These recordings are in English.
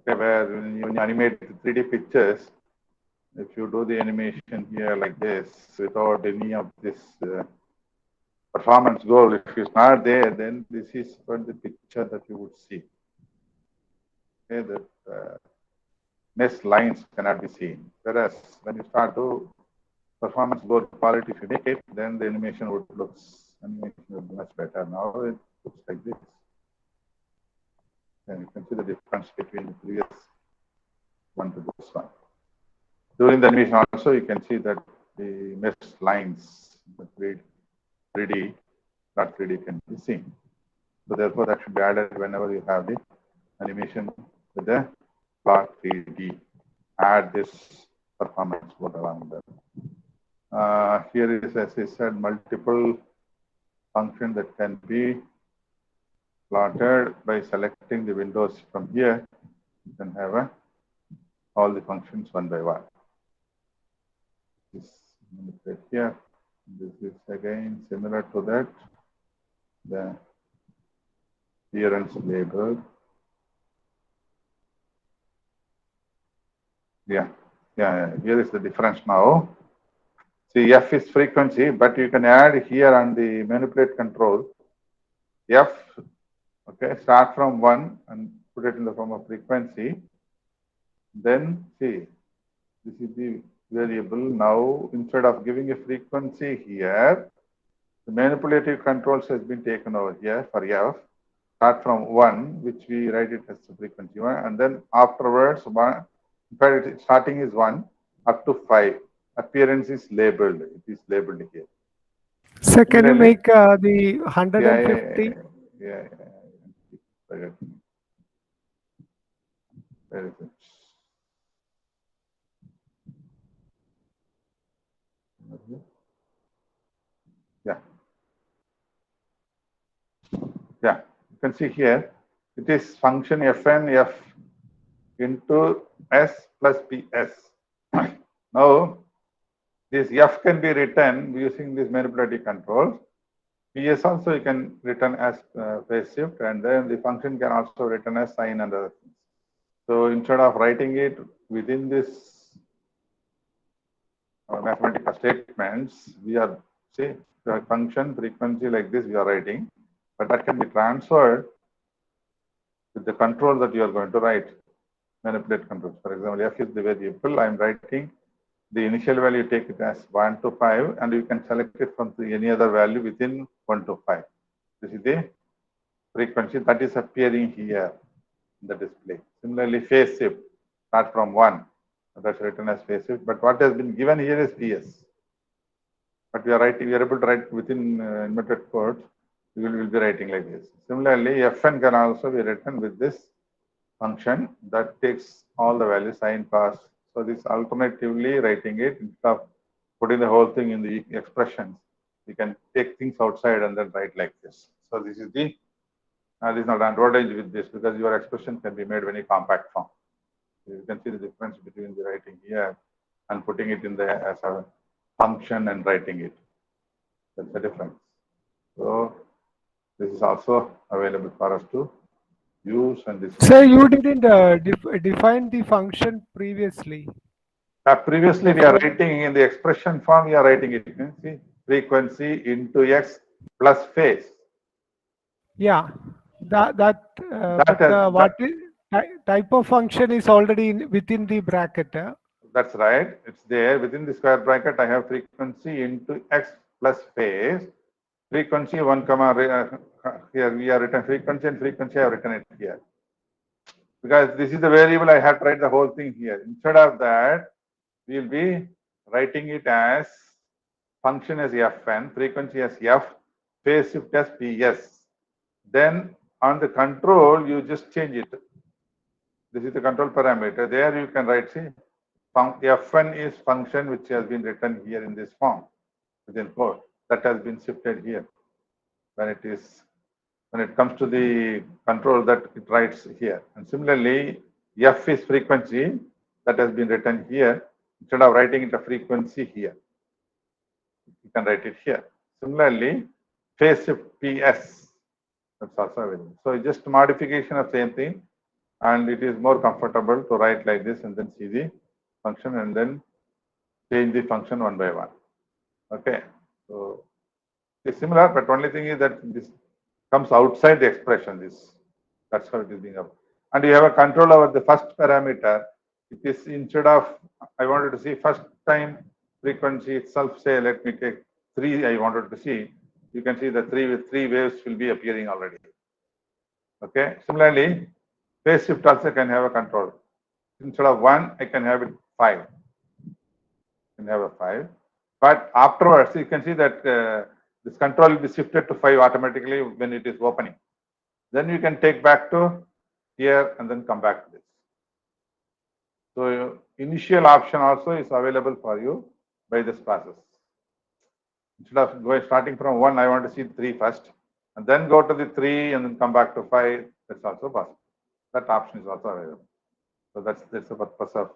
Okay, where when you animate 3D pictures, if you do the animation here like this without any of this performance goal, if it's not there, then this is what the picture that you would see. Okay, that mesh lines cannot be seen. Whereas when you start to performance goal quality, if you make it, then the animation would be much better. Now it looks like this. And you can see the difference between the previous one to this one. During the animation also, you can see that the mesh lines, the 3D, not 3D can be seen. So therefore, that should be added whenever you have the animation with the plot 3D. Add this performance board along there. Here is, as I said, multiple function that can be plotted by selecting the windows from here. You can have all the functions one by one. This here. This is again similar to that. The appearance label. Yeah. Here is the difference now. See, F is frequency, but you can add here on the manipulate control. F, okay, start from 1 and put it in the form of frequency. Then see, this is the variable. Now, instead of giving a frequency here, the manipulative controls has been taken over here for F. Start from 1, which we write it as the frequency 1, and then afterwards, in fact, starting is 1 up to 5. Appearance is labeled. It is labeled here. So can you make the 150? Yeah. Where is it? Yeah. You can see here, it is function fn f into s plus ps. Now, this f can be written using this manipulative controls. PS also you can return as phase shift, and then the function can also written as sine and other things. So instead of writing it within this mathematical statements, we are the function frequency like this we are writing, but that can be transferred with the control that you are going to write. Manipulate controls. For example, f is the variable. I am writing the initial value, take it as 1 to 5, and you can select it from any other value within 1 to 5. This is the frequency that is appearing here in the display. Similarly, phase shift, start from 1. That's written as phase shift. But what has been given here is PS. But we are able to write within inverted codes. We will be writing like this. Similarly, Fn can also be written with this function that takes all the values, sine, cos. So this alternatively writing it instead of putting the whole thing in the expressions, you can take things outside and then write like this. So this is the this is not an advantage with this because your expression can be made very compact form. You can see the difference between the writing here and putting it in the as a function and writing it. That's the difference. So this is also available for us to use and this. So you didn't define the function previously. Previously, we are writing in the expression form. We are writing it. See, frequency into x plus phase. Yeah, what type of function is already within the bracket? That's right. It's there within the square bracket. I have frequency into x plus phase. Frequency 1 comma here we are written frequency and frequency I have written it here because this is the variable. I have to write the whole thing here. Instead of that, we will be writing it as function as fn, frequency as f, phase shift as ps. Then on the control, you just change it. This is the control parameter. There you can write, see, fn is function which has been written here in this form within code. That has been shifted here. When it comes to the control that it writes here. And similarly, f is frequency that has been written here. Instead of writing it a frequency here, you can write it here. Similarly, phase shift PS, that's also available. So just modification of same thing. and it is more comfortable to write like this and then see the function and then change the function one by one. Okay, so it's similar, but only thing is that this comes outside the expression. That's how it is being up. And you have a control over the first parameter. It is instead of I wanted to see first time frequency itself. Say let me take 3. I wanted to see. You can see the three waves will be appearing already. Okay. Similarly, phase shift also can have a control. Instead of 1, I can have it 5. I can have a 5. But afterwards, you can see that this control will be shifted to 5 automatically when it is opening. Then you can take back to here and then come back to this. So initial option also is available for you by this process. Instead of starting from 1, I want to see 3 first, and then go to the 3 and then come back to 5. That's also possible. That option is also available. So that's the purpose of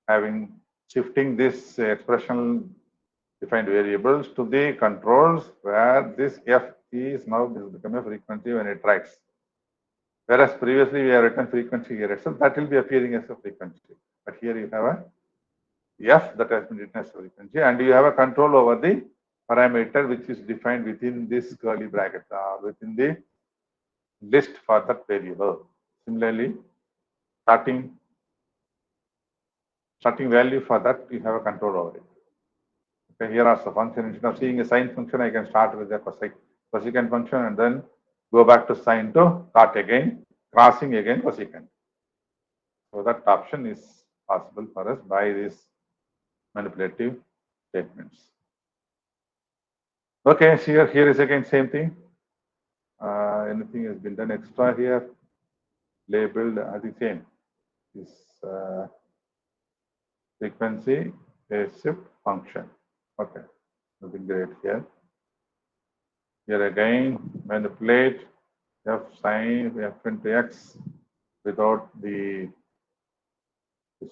having shifting this expression defined variables to the controls where this f is now become a frequency when it writes. Whereas previously we have written frequency here itself, that will be appearing as a frequency. But here you have a f that has been written as a frequency, and you have a control over the parameter which is defined within this curly bracket or within the list for that variable. Similarly, starting value for that, you have a control over it. Okay, here are the function. Instead of seeing a sine function, I can start with a cosecant function and then go back to sine to cot again, crossing again cosecant. So that option is possible for us by these manipulative statements. Okay, here is again same thing. Anything has been done extra here? Labeled as the same. This frequency phase shift function. Okay, nothing great here. Here again, manipulate f sine f into x without the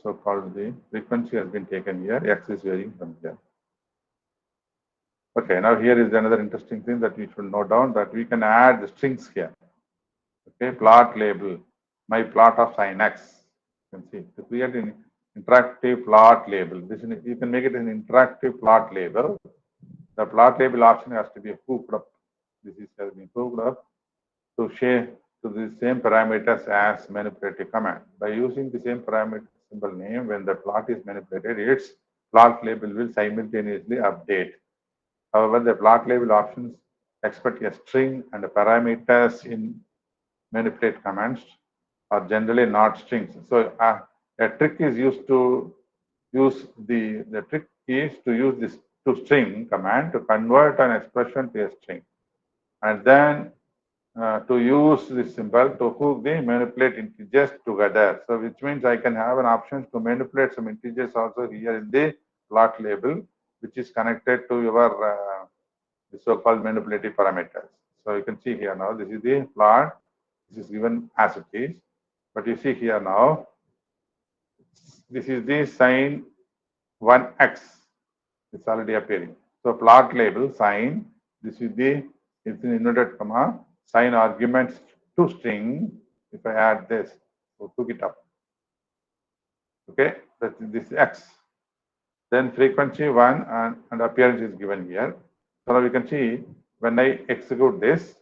so-called the frequency has been taken here. X is varying from here. Okay, now here is another interesting thing that we should note down, that we can add the strings here. Okay, plot label, my plot of sine x. You can see to create an interactive plot label. You can make it an interactive plot label. The plot label option has to be hooked up. This has been hooked up to share to the same parameters as manipulative command. By using the same parameter symbol name, when the plot is manipulated, its plot label will simultaneously update. However, the plot label options expect a string and the parameters in manipulate commands are generally not strings. So a trick is used to use the trick is to use this toString command to convert an expression to a string, and then to use this symbol to hook the manipulate integers together. So which means I can have an option to manipulate some integers also here in the plot label, which is connected to your the so-called manipulative parameters. So you can see here now, this is the plot. This is given as it is. But you see here now, this is the sine 1x. It's already appearing. So plot label sine, this is the, it's an inverted comma, sine arguments to string. If I add this, so hook it up. Okay, that is this x. Then frequency 1 and appearance is given here. So now we can see when I execute this,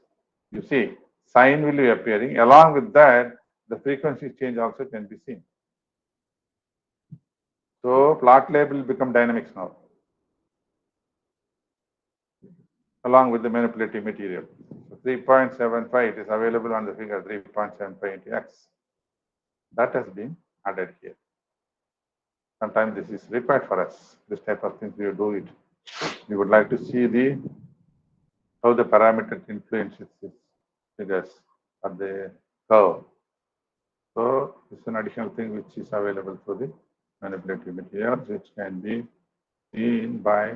you see sine will be appearing. Along with that, the frequency change also can be seen. So plot label will become dynamics now, along with the manipulative material. So 3.75 is available on the figure 3.75 into x. That has been added here. Sometimes this is required for us. This type of things we do it. We would like to see how the parameter influences these figures or the curve. So this is an additional thing which is available for the manipulative materials, which can be seen by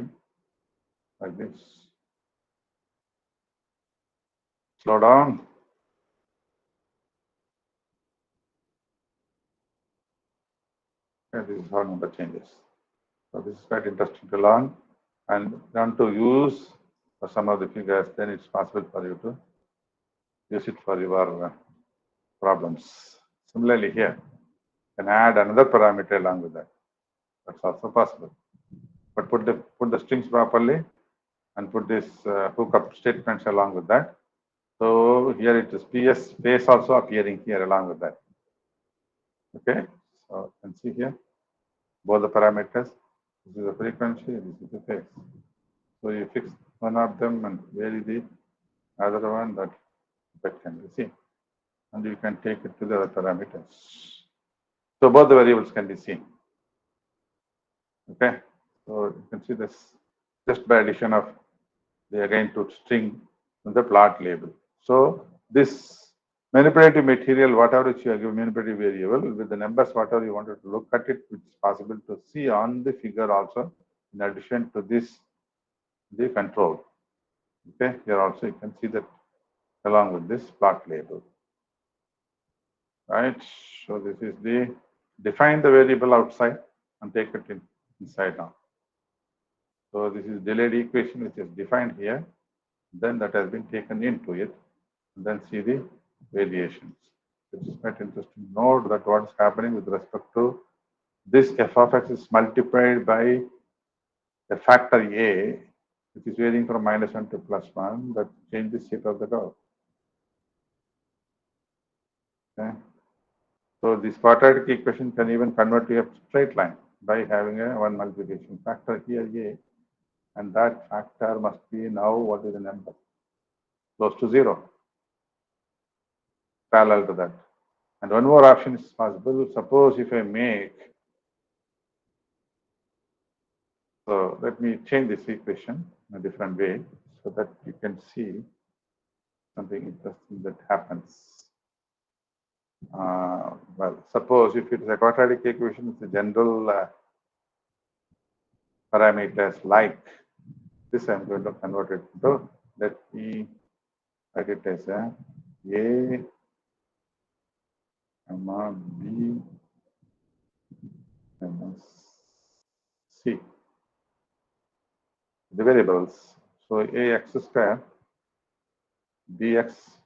like this. Slow down. And this is how number changes. So this is quite interesting to learn and learn to use for some of the figures. Then it's possible for you to use it for your problems. Similarly here, you can add another parameter along with that. That's also possible. But put the strings properly and put this hookup statements along with that. So here it is PS space also appearing here along with that. Okay, so you can see here both the parameters. This is the frequency, this is the phase. So you fix one of them and vary the other one, that effect can be seen. And you can take it to the other parameters. So both the variables can be seen. Okay, so you can see this just by addition of the again to string in the plot label. So this manipulative material, whatever you give manipulative variable with the numbers, whatever you wanted to look at it, it's possible to see on the figure also. In addition to this, the control. Okay, here also you can see that along with this plot label. Right. So this is the define the variable outside and take it inside now. So this is delayed equation which is defined here. Then that has been taken into it. And then see the variations. It is quite interesting. Note that what is happening with respect to this f of x is multiplied by a factor a, which is varying from -1 to +1, that changes the shape of the curve. Okay. So this quadratic equation can even convert to a straight line by having a one multiplication factor here a, and that factor must be now what is the number? Close to 0, parallel to that. And one more option is possible. Suppose if I make, so let me change this equation in a different way so that you can see something interesting that happens. Well, suppose if it is a quadratic equation, it's a general parameters like this, I'm going to convert it to, let me write it as a comma b minus c. The variables. So ax square bx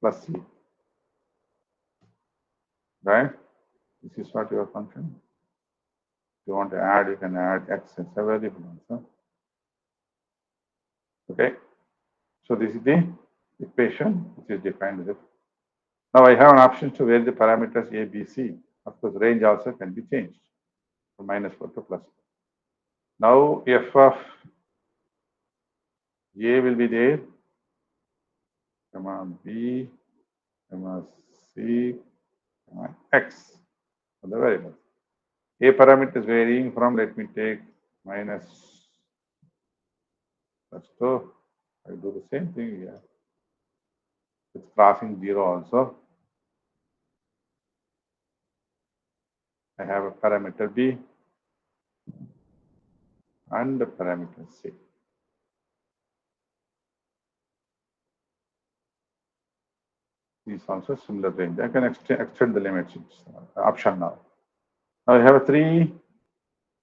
plus c. Right? This is what your function. If you want to add, you can add x as a variable also. Okay. So this is the equation which is defined with it. Now I have an option to vary the parameters a, b, c. Of course, range also can be changed from -4 to +4. Now f of a will be there, comma b, comma c, comma x for the variable. A parameter is varying from, let me take minus +2. I do the same thing here. It's crossing 0 also. I have a parameter b and a parameter c. Is also similar range. I can extend the limits. It's option now. Now I have 3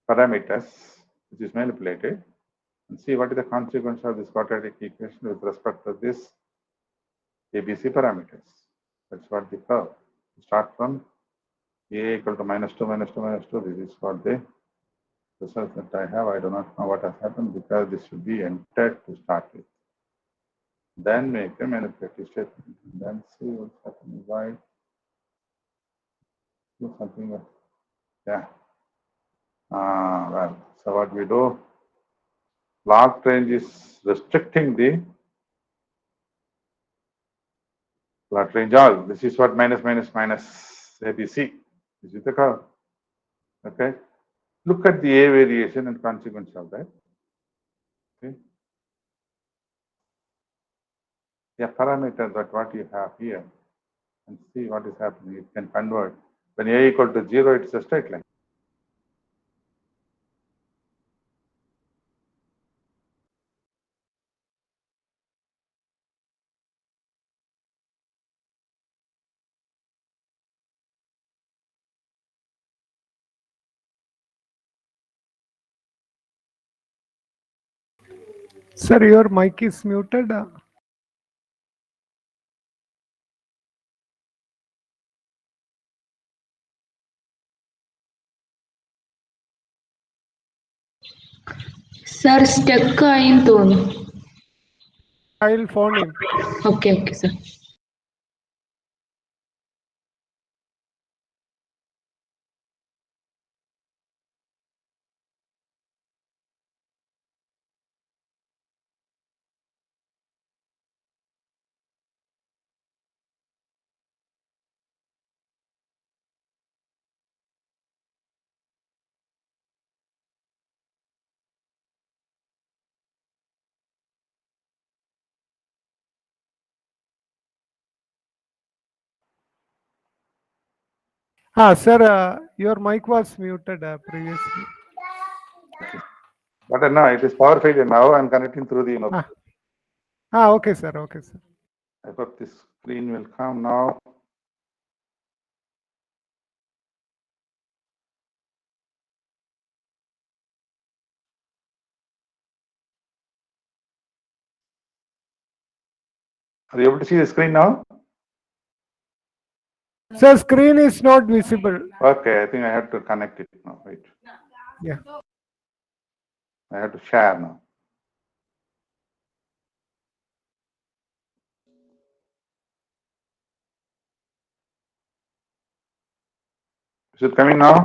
parameters which is manipulated, and see what is the consequence of this quadratic equation with respect to this ABC parameters. That's what the curve. Start from a equal to -2, -2, -2. This is what the result that I have. I do not know what has happened because this should be entered to start with. Then make a manipulative statement. Then see what's happening. Why? Do something else. Yeah. Well, so what we do, log range is restricting the plot range all. This is what minus minus minus ABC. This is the curve. Okay. Look at the A variation and consequence of that. Okay. Yeah, parameter that what you have here and see what is happening. It can convert. When A equal to 0, it's a straight line. Sir, your mic is muted. Sir, stuck అయింతోంది. I will phone him. Okay, sir. Sir, your mic was muted previously. But no, it is power failure. Now I'm connecting through the. Okay, sir. Okay, sir. I hope this screen will come now. Are you able to see the screen now? Sir, screen is not visible. Okay, I think I have to connect it now. Wait. Yeah. I have to share now. Is it coming now?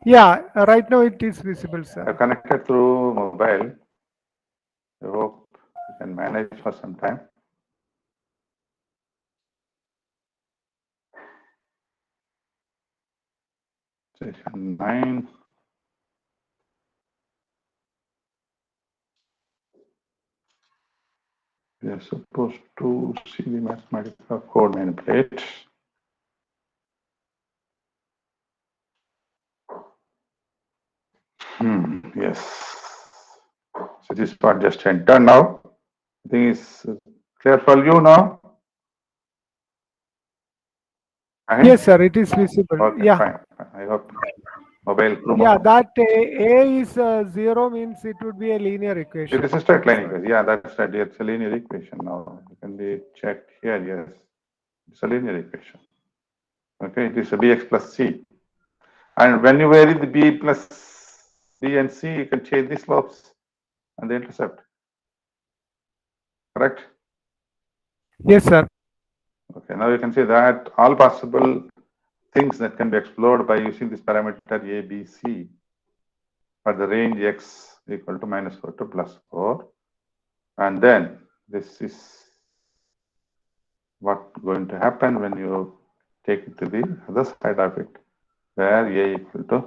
Yeah, right now it is visible, sir. I connected through mobile. I hope you can manage for some time. Session 9. We are supposed to see the Mathematica code nameplate. Yes. So this part just entered now. I think it's clear for you now. Yes, sir, it is visible. Okay, yeah. fine. I hope mobile. Yeah, that A is 0 means it would be a linear equation. It is a straight line equation. Yeah, that's right. It's a linear equation now. It can be checked here. Yes, it's a linear equation. Okay, it is a bx plus c. And when you vary the b plus b and c, you can change the slopes and the intercept. Correct? Yes, sir. Okay, now you can see that all possible things that can be explored by using this parameter a, b, c for the range x equal to -4 to +4. And then this is what going to happen when you take it to the other side of it, where a equal to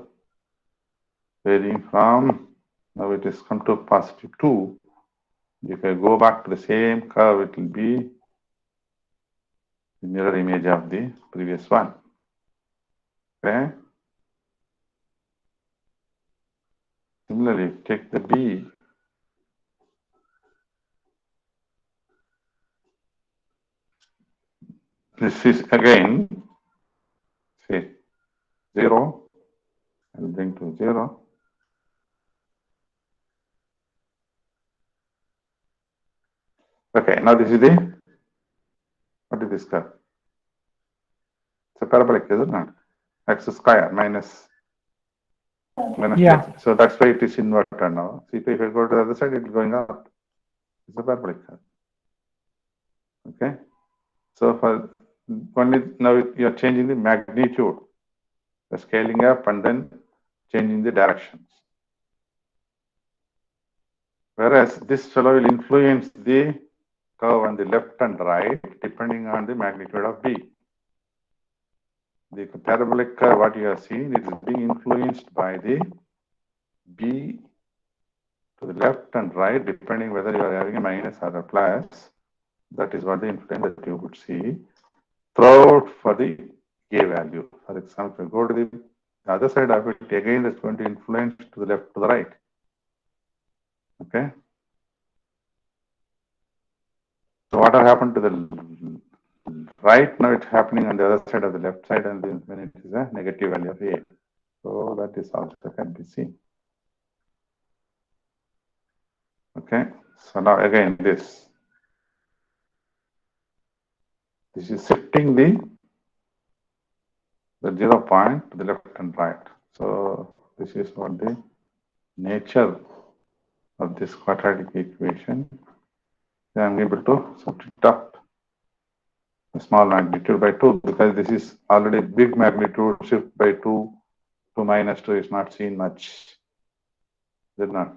varying from, now it is come to +2. If I go back to the same curve, it will be the mirror image of the previous one. Okay. Similarly, take the b. This is again, say 0. I'll bring to 0. Okay, now this is the, what is this curve? It's a parabolic, is it not? X square minus Yeah. x. So that's why it is inverted now. See, if I go to the other side, it is going up. It's a parabolic curve. Okay. So for only now you are changing the magnitude, the scaling up, and then changing the directions. Whereas this fellow will influence the curve on the left and right depending on the magnitude of b. The parabolic curve, what you have seen, it is being influenced by the b to the left and right depending whether you are having a minus or a plus. That is what the influence that you would see throughout for the a value. For example, go to the other side of it, again it's going to influence to the left, to the right. Okay. So what has happened to the right now, it's happening on the other side of the left side, and then when it is a negative value of a. So that is also can be seen. Okay. So now again this is shifting the 0 point to the left and right. So this is what the nature of this quadratic equation, then I'm able to subtract up a small magnitude by 2, because this is already big magnitude. Shift by 2 to minus 2 is not seen much. Is it not?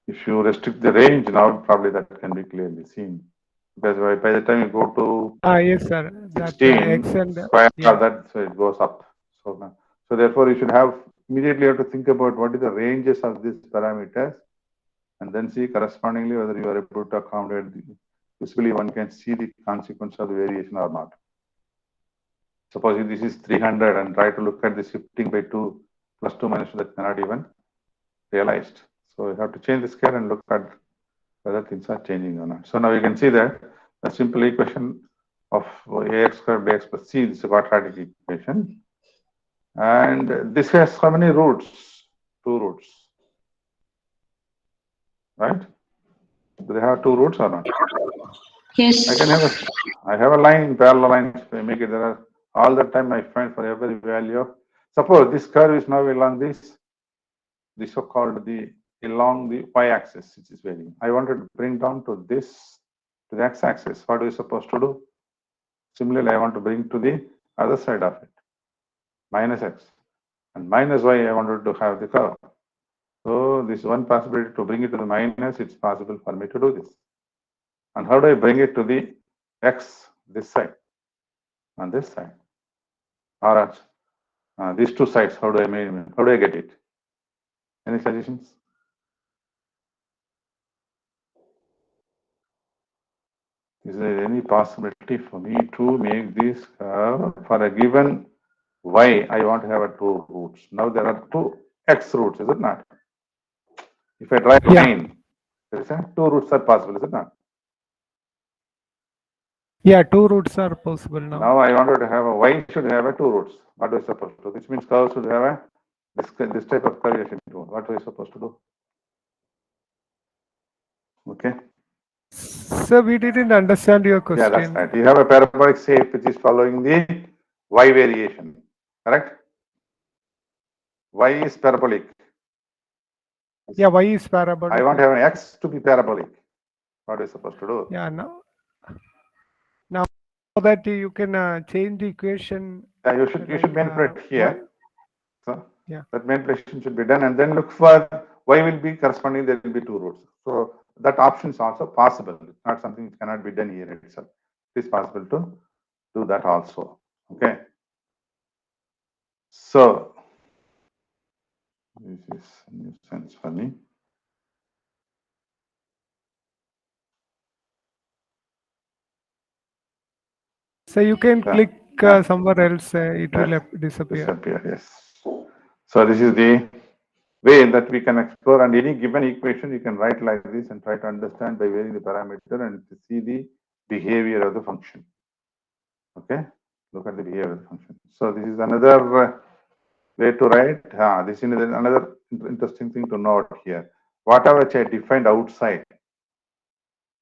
If you restrict the range now, probably that can be clearly seen. Because by the time you go to Yes, sir. That 16 x and square, yeah. that so it goes up. So therefore, you should have immediately have to think about what is the ranges of these parameters, and then see correspondingly whether you are able to accommodate. Visibly, one can see the consequence of the variation or not. Suppose if this is 300 and try to look at the shifting by 2 plus 2 minus 2, that cannot even realized. So you have to change the scale and look at whether things are changing or not. So now you can see that the simple equation of ax squared by x plus c is a quadratic equation. And this has how many roots? 2 roots. Right? Do they have 2 roots or not? Yes. I have a line, parallel lines, I make it there are all the time I find for every value. Suppose this curve is now along this so-called along the y-axis, which is varying. I wanted to bring down to this, to the x-axis. What are we supposed to do? Similarly, I want to bring to the other side of it, minus x. And minus y, I wanted to have the curve. So this one possibility to bring it to the minus, it's possible for me to do this. And how do I bring it to the x, this side, on this side? Or these two sides, how do I get it? Any suggestions? Is there any possibility for me to make this curve for a given y? I want to have a 2 roots. Now there are 2 x roots, is it not? If I draw a line, there is 2 roots are possible, is it not? Yeah, 2 roots are possible now. Now I wanted to have a y should have a 2 roots. What are we supposed to do? Which means curve should have a this type of curve you should do. What are we supposed to do? Okay. Sir, we didn't understand your question. Yeah, that's right. You have a parabolic shape which is following the y variation, correct? Y is parabolic. Yeah, y is parabolic. I want to have an x to be parabolic. What are you supposed to do? Yeah, now that you can change the equation. Yeah, you should manipulate here. So yeah, that manipulation should be done, and then look for y will be corresponding. There will be 2 roots. So that option is also possible. It's not something which cannot be done here itself. It is possible to do that also. Okay. So this is a new sense for me. so you can click somewhere else. It will disappear. Yes. So this is the way that we can explore, and any given equation you can write like this and try to understand by varying the parameter and to see the behavior of the function. Okay, look at the behavior of the function. So this is another way to write. This is another interesting thing to note here. Whatever which I defined outside,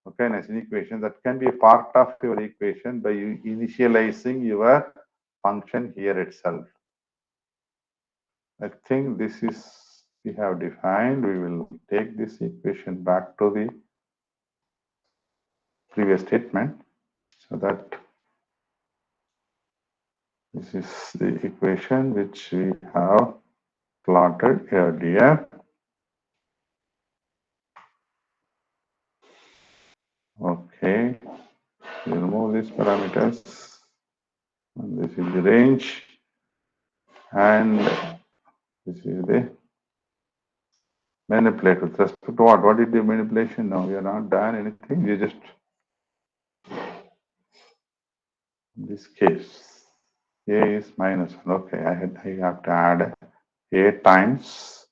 okay, as an equation, that can be a part of your equation by initializing your function here itself. I think this is we have defined. We will take this equation back to the previous statement, so that this is the equation which we have plotted earlier. Okay, we remove these parameters, and this is the range, and this is the manipulate with respect to what? What is the manipulation? Now we are not done anything. We just in this case a is minus 1. Okay, I have to add a times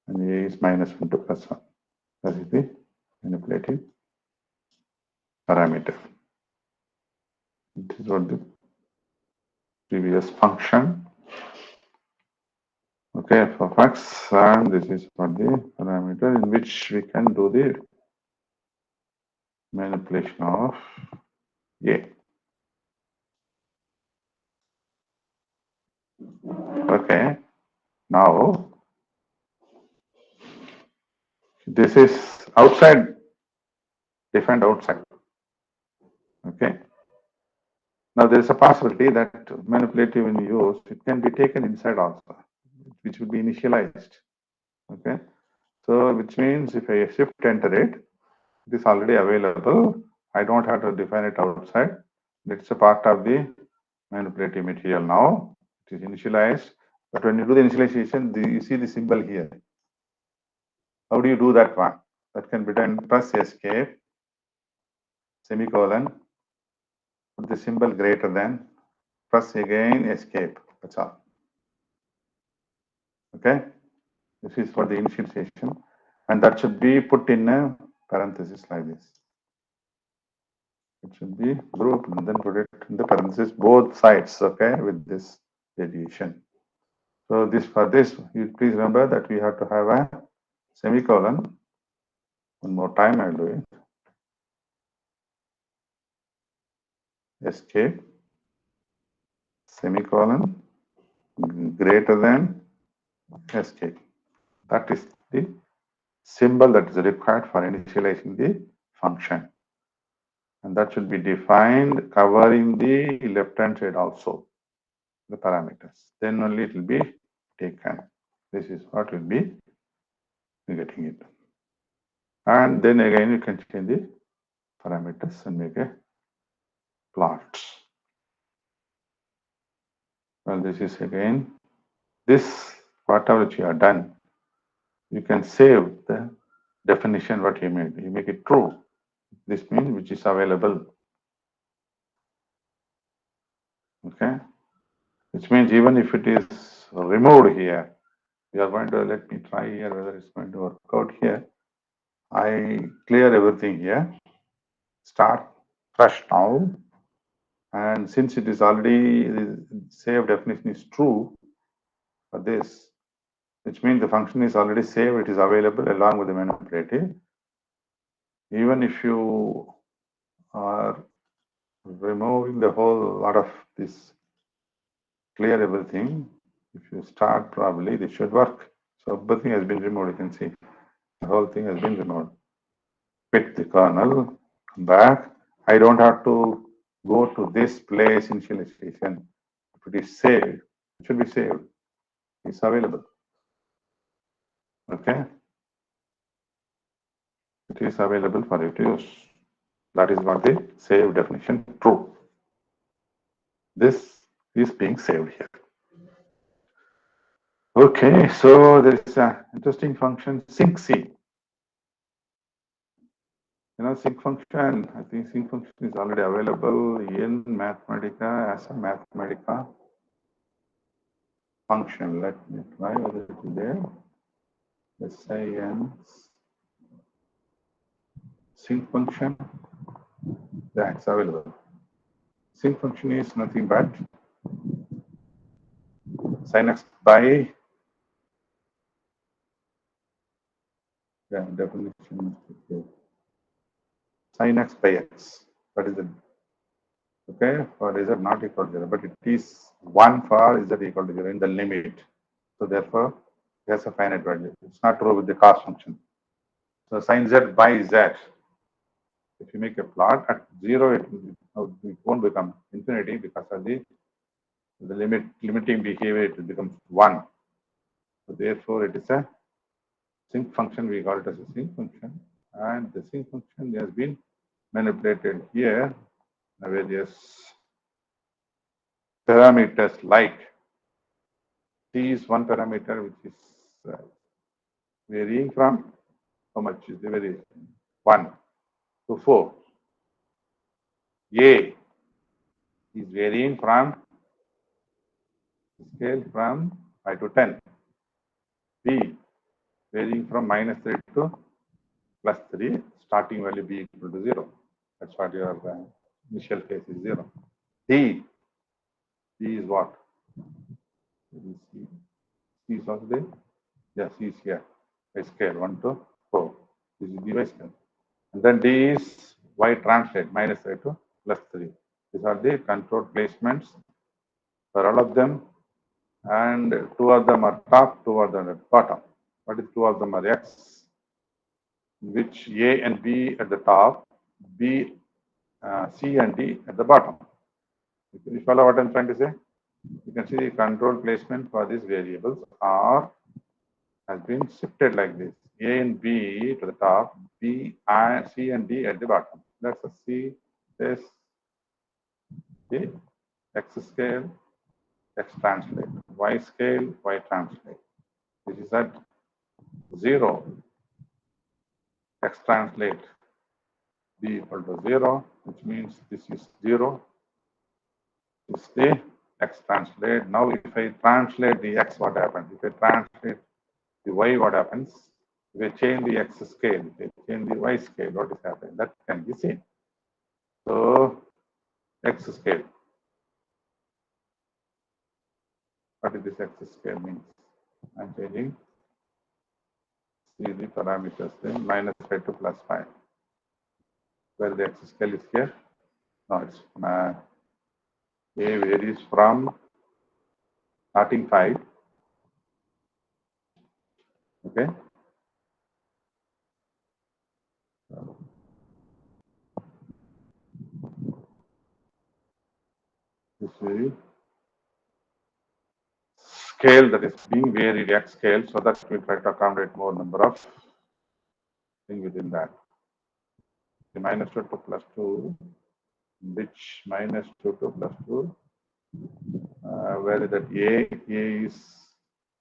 and a is minus 1 to plus 1. That is the manipulative parameter. This is what the previous function. Okay, f of x, and this is for the parameter in which we can do the manipulation of a. Okay, now This is outside, defined outside. Okay. Now there is a possibility that manipulative when used, it can be taken inside also, which will be initialized. Okay. So which means if I shift enter it, it is already available. I don't have to define it outside. It's a part of the manipulative material now. It is initialized. But when you do the initialization, you see the symbol here. How do you do that one? That can be done. Press escape, semicolon, put the symbol greater than, press again escape. That's all. Okay. This is for the initialization. And that should be put in a parenthesis like this. It should be grouped and then put it in the parenthesis both sides, okay, with this variation. So this for this, you please remember that we have to have a semicolon. One more time I'll do it. Escape, semicolon, greater than escape. That is the symbol that is required for initializing the function. And that should be defined covering the left-hand side also, the parameters. Then only it will be taken. This is what will be getting it. And then again you can change the parameters and make a plot. Well, this is again, this whatever which you have done, you can save the definition what you made. You make it true. This means which is available. Okay. Which means even if it is removed here, we are going to, let me try here whether it's going to work out here. I clear everything here. Start fresh now. And since it is already, the saved definition is true for this, which means the function is already saved, it is available along with the manipulative. Even if you are removing the whole lot of this, clear everything, if you start probably, this should work. So everything has been removed, you can see. The whole thing has been removed. Quit the kernel, come back. I don't have to go to this place initialization. If it is saved, it should be saved. It's available. Okay. It is available for you to use. That is what the save definition true. This is being saved here. Okay, so there is an interesting function sync C. You know, sync function, I think sync function is already available in Mathematica as a Mathematica function. Let me try whether it is there. Let's say sync function. Yeah, it's available. Sync function is nothing but sin x by definition sin x by x. That is it. Okay, for z not equal to 0, but it is 1 for z equal to 0 in the limit. So therefore, it has a finite value. It's not true with the cos function. So sin z by z. If you make a plot at 0, it won't become infinity because of the limiting behavior. It becomes 1. So therefore, it is a sync function. We call it as a sync function, and the sync function has been manipulated here. Various parameters like t is one parameter which is varying from how much is the variation? 1 to 4. A is varying from scale from 5 to 10. B varying from -3 to +3, starting value b equal to 0. That's what your initial case is 0. D is what? C is also there. Yeah, C is here. By scale 1 to 4. This is the by scale. And then D is Y translate -3 to +3. These are the control placements for all of them. And 2 of them are top, 2 of them are bottom. What is 2 of them are X which A and B at the top, B, C and D at the bottom. You follow what I'm trying to say? You can see the control placement for these variables are has been shifted like this. A and B to the top, B and C and D at the bottom. That's a C, this, the X scale, X translate, Y scale, Y translate. This is at 0, X translate, B equal to 0, which means this is 0. This is the X translate. Now if I translate the X, what happens? If I translate the Y, what happens? If I change the X scale, if I change the Y scale, what is happening? That can be seen. So X scale. What is this X scale means? I'm changing. See the parameters then -5 to +5. Where the X scale is here? No, it's A varies from starting 5. Okay. This is scale that is being varied, X scale, so that we try to accommodate more number of things within that. The -2 to +2, which -2 to +2, where is that A is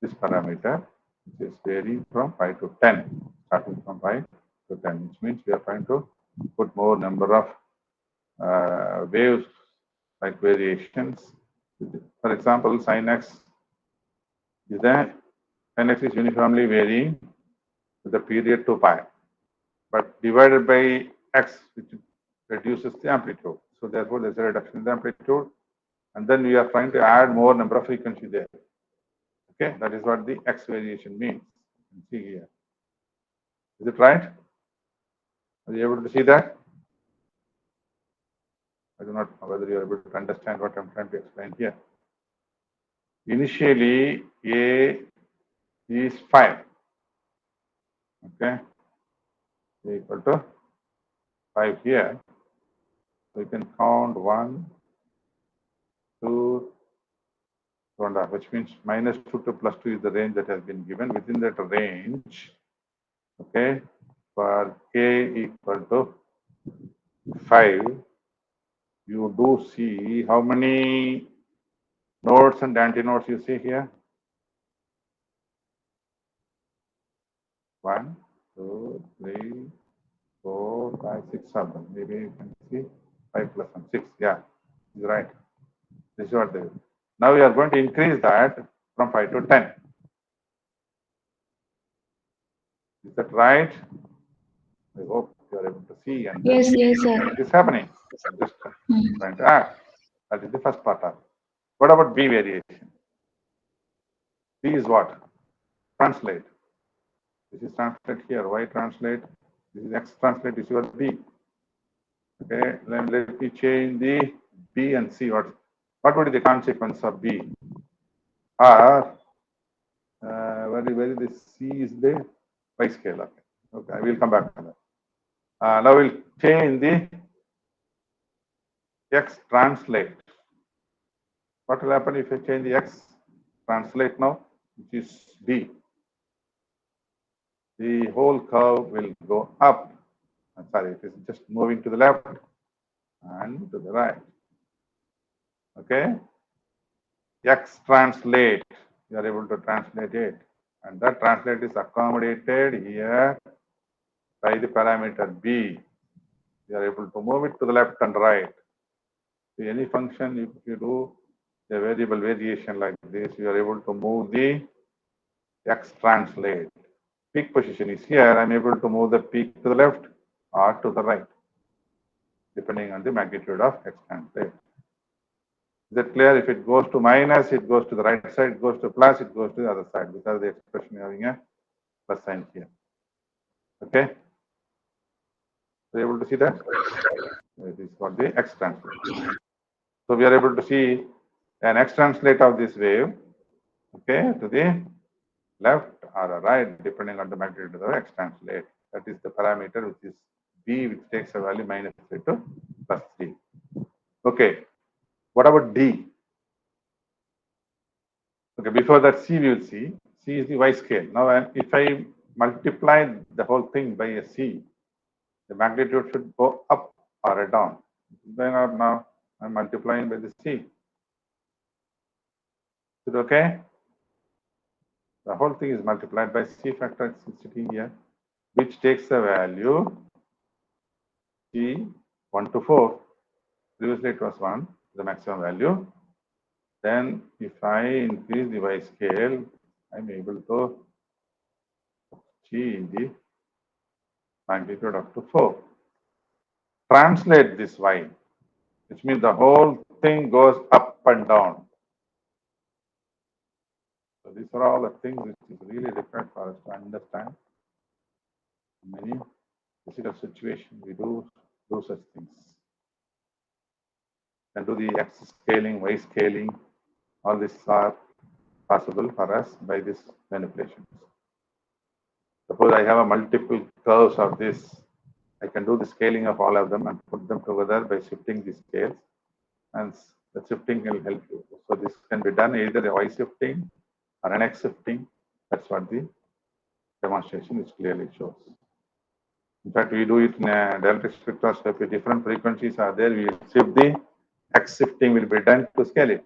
this parameter, which is varying from 5 to 10, starting from 5 to 10, which means we are trying to put more number of waves like variations. For example, sin x is there, sin x is uniformly varying with the period 2 pi, but divided by x, which reduces the amplitude. So therefore, there's a reduction in the amplitude, and then we are trying to add more number of frequency there. Okay, that is what the x variation means. You can see here. Is it right? Are you able to see that? I do not know whether you are able to understand what I'm trying to explain here. Initially, A is 5. Okay, A equal to 5 here. So you can count 1, 2, 2.5, which means -2 to +2 is the range that has been given. Within that range, okay, for K equal to 5, you do see how many nodes and antinodes you see here? 1, 2, 3, 4, 5, 6 of them. Maybe you can see 5 plus 1, 6. Yeah, is right. This is what they do. Now we are going to increase that from 5 to 10. Is that right? I hope you are able to see. And Yes, yes, sir. what is happening? I'm just trying to add. That is the first part of it. What about B variation? B is what? Translate. This is translate here. Y translate. This is X translate. This is your B. Okay. Then let me change the B and C. What would be the consequence of B? Or where the C is the Y scale. Okay. Okay. I will come back to that. Now we'll change the X translate. What will happen if I change the X translate now, which is B? The whole curve will go up. I'm sorry, it is just moving to the left and to the right. Okay? X translate, you are able to translate it. And that translate is accommodated here by the parameter B. You are able to move it to the left and right. So any function, if you do a variable variation like this, you are able to move the X translate. Peak position is here. I'm able to move the peak to the left or to the right, depending on the magnitude of X translate. Is that clear? If it goes to minus, it goes to the right side. It goes to plus, it goes to the other side. Because the expression having a plus sign here. Okay? So able to see that? This is for the X translate. So we are able to see an X translate of this wave, okay, to the left or the right, depending on the magnitude of the X translate. That is the parameter which is B, which takes a value -3 to +3. Okay. What about D? Okay, before that C we will see. C is the Y scale. Now if I multiply the whole thing by a C, the magnitude should go up or down. It's going up now. I'm multiplying by the C. Is it okay? The whole thing is multiplied by C factor. It's sitting here, which takes the value C 1 to 4. Previously it was 1, the maximum value. Then if I increase the Y scale, I'm able to change the magnitude up to 4. Translate this Y, which means the whole thing goes up and down. So these are all the things which is really required for us to understand. In many physical situations, we do such things. And do the X scaling, Y scaling, all these are possible for us by this manipulation. Suppose I have a multiple curves of this, I can do the scaling of all of them and put them together by shifting the scales, and the shifting will help you. So this can be done either a Y shifting or an X shifting. That's what the demonstration is clearly shows. In fact, we do it in a dielectric spectroscopy. Different frequencies are there. We will shift the X shifting will be done to scale it.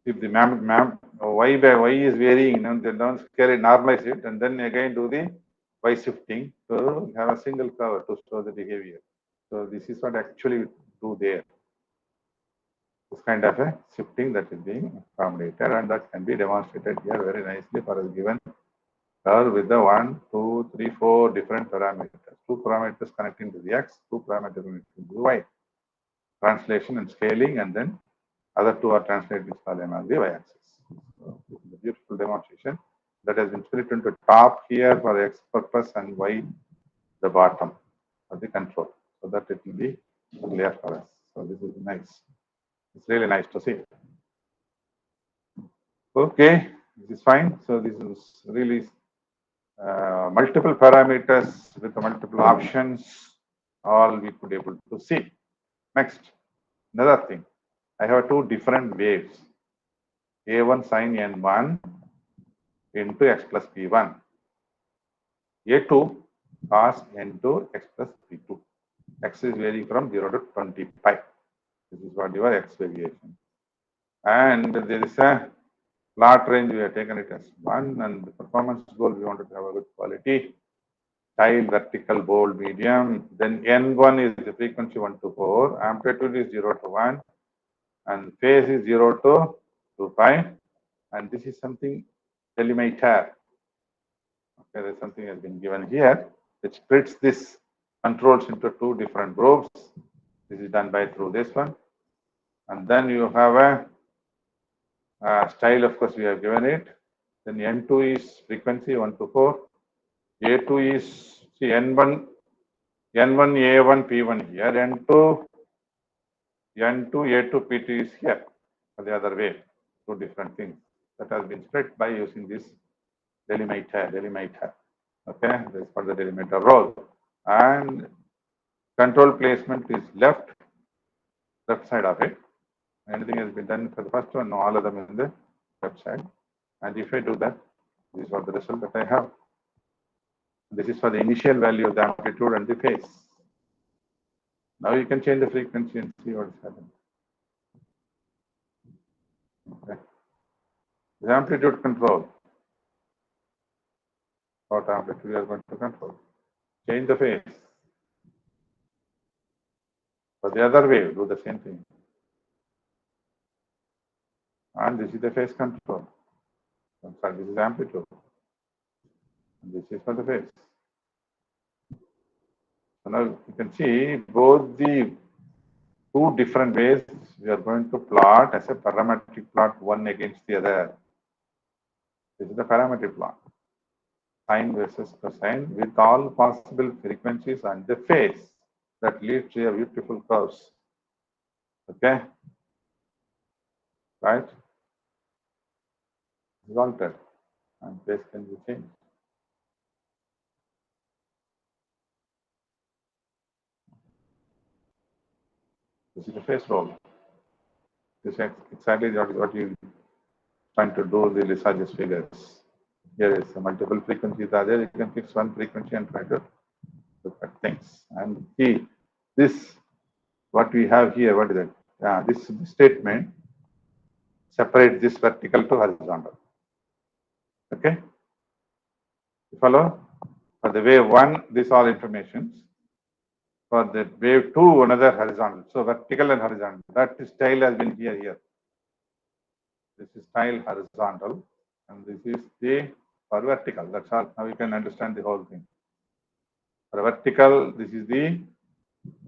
If the Y by Y is varying, then don't scale it, normalize it, and then again do the Y shifting to have a single curve to show the behavior. So this is what actually we do there. This kind of a shifting that is being accommodated, and that can be demonstrated here very nicely for a given curve with the 1, 2, 3, 4 different parameters. 2 parameters connecting to the X, 2 parameters connecting to the Y. Translation and scaling, and then other 2 are translated along the Y-axis. So this is a beautiful demonstration that has been split into top here for the X purpose and Y the bottom for the control, so that it will be clear for us. So this is nice. It's really nice to see. Okay, this is fine. So this is really multiple parameters with multiple options, all we could able to see. Next, another thing. I have 2 different waves, A1 sin N1 into X plus P1, A2 cos N2 X plus P2. X is varying from 0 to 25. This is what your X variation. And there is a plot range, we have taken it as 1, and the performance goal, we wanted to have a good quality. Tile, vertical, bold, medium. Then N1 is the frequency 1 to 4, amplitude is 0 to 1, and phase is 0 to 25. And this is something delimiter. Okay, there's something has been given here which splits this controls into 2 different groups. This is done by through this one. And then you have a style, of course, we have given it. Then N2 is frequency 1 to 4. A2 is, see, N1, A1, P1 here. N2, A2, P2 is here. For the other way, 2 different things that has been split by using this delimiter. Okay, this is for the delimiter role. And control placement is left side of it. Anything has been done for the first one, no, all of them in the left side. And if I do that, this is what the result that I have. This is for the initial value of the amplitude and the phase. Now you can change the frequency and see what is happening. Okay. The amplitude control. What amplitude we are going to control? Change the phase. For the other wave, do the same thing. And this is the phase control. I'm sorry, this is amplitude. And this is for the phase. So now you can see both the 2 different ways we are going to plot as a parametric plot, one against the other. This is the parametric plot. Sine versus cosine with all possible frequencies and the phase that leads to a beautiful curves. Okay? Right? It's altered and phase can be changed. This is the phase role. This is exactly what you trying to do the Lissajous figures. Here is the multiple frequencies are there. You can fix one frequency and try to look at things. And see this, what we have here, what is it? This statement separate this vertical to horizontal. Okay? You follow? For the wave 1, these are informations. For the wave 2, another horizontal. So vertical and horizontal. That style has been here. This is style horizontal, and this is the for vertical. That's all. Now you can understand the whole thing. For vertical, this is the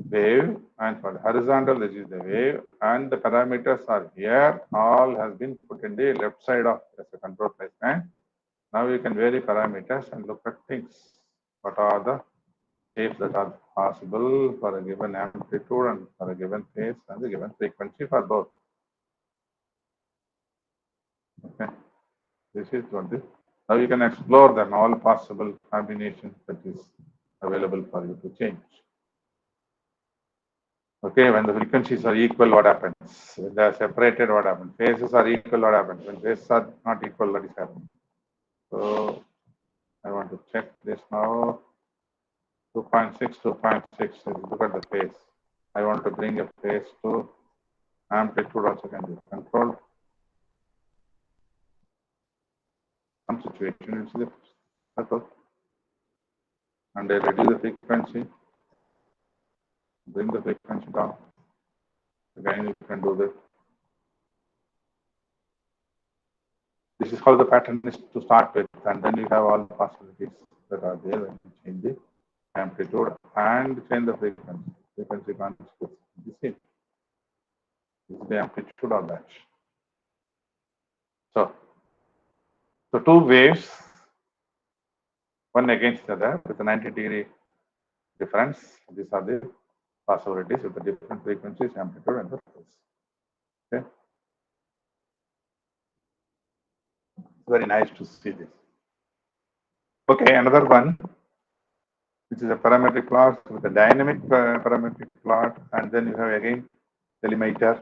wave, and for the horizontal, this is the wave, and the parameters are here. All has been put in the left side of as a control placement. Now you can vary parameters and look at things. What are the shapes that are possible for a given amplitude and for a given phase and a given frequency for both. Okay, this is what this. Now you can explore them all possible combinations that is available for you to change. Okay, when the frequencies are equal, what happens? When they are separated, what happens? Phases are equal, what happens? When phases are not equal, what is happening? So I want to check this now. 2.6, 2.6. Look at the phase. I want to bring a phase to amplitude also can be controlled. Some situation is the and I reduce the frequency, bring the frequency down. Again, you can do this. This is how the pattern is to start with, and then you have all the possibilities that are there when you change the amplitude and change the frequency. Frequency constants the same. This is the amplitude of that. So two waves, one against the other with a 90-degree difference. These are the possibilities with the different frequencies, amplitude, and the phase. Okay. Very nice to see this. Okay, another one, which is a parametric plot with a dynamic parametric plot, and then you have again the limiter.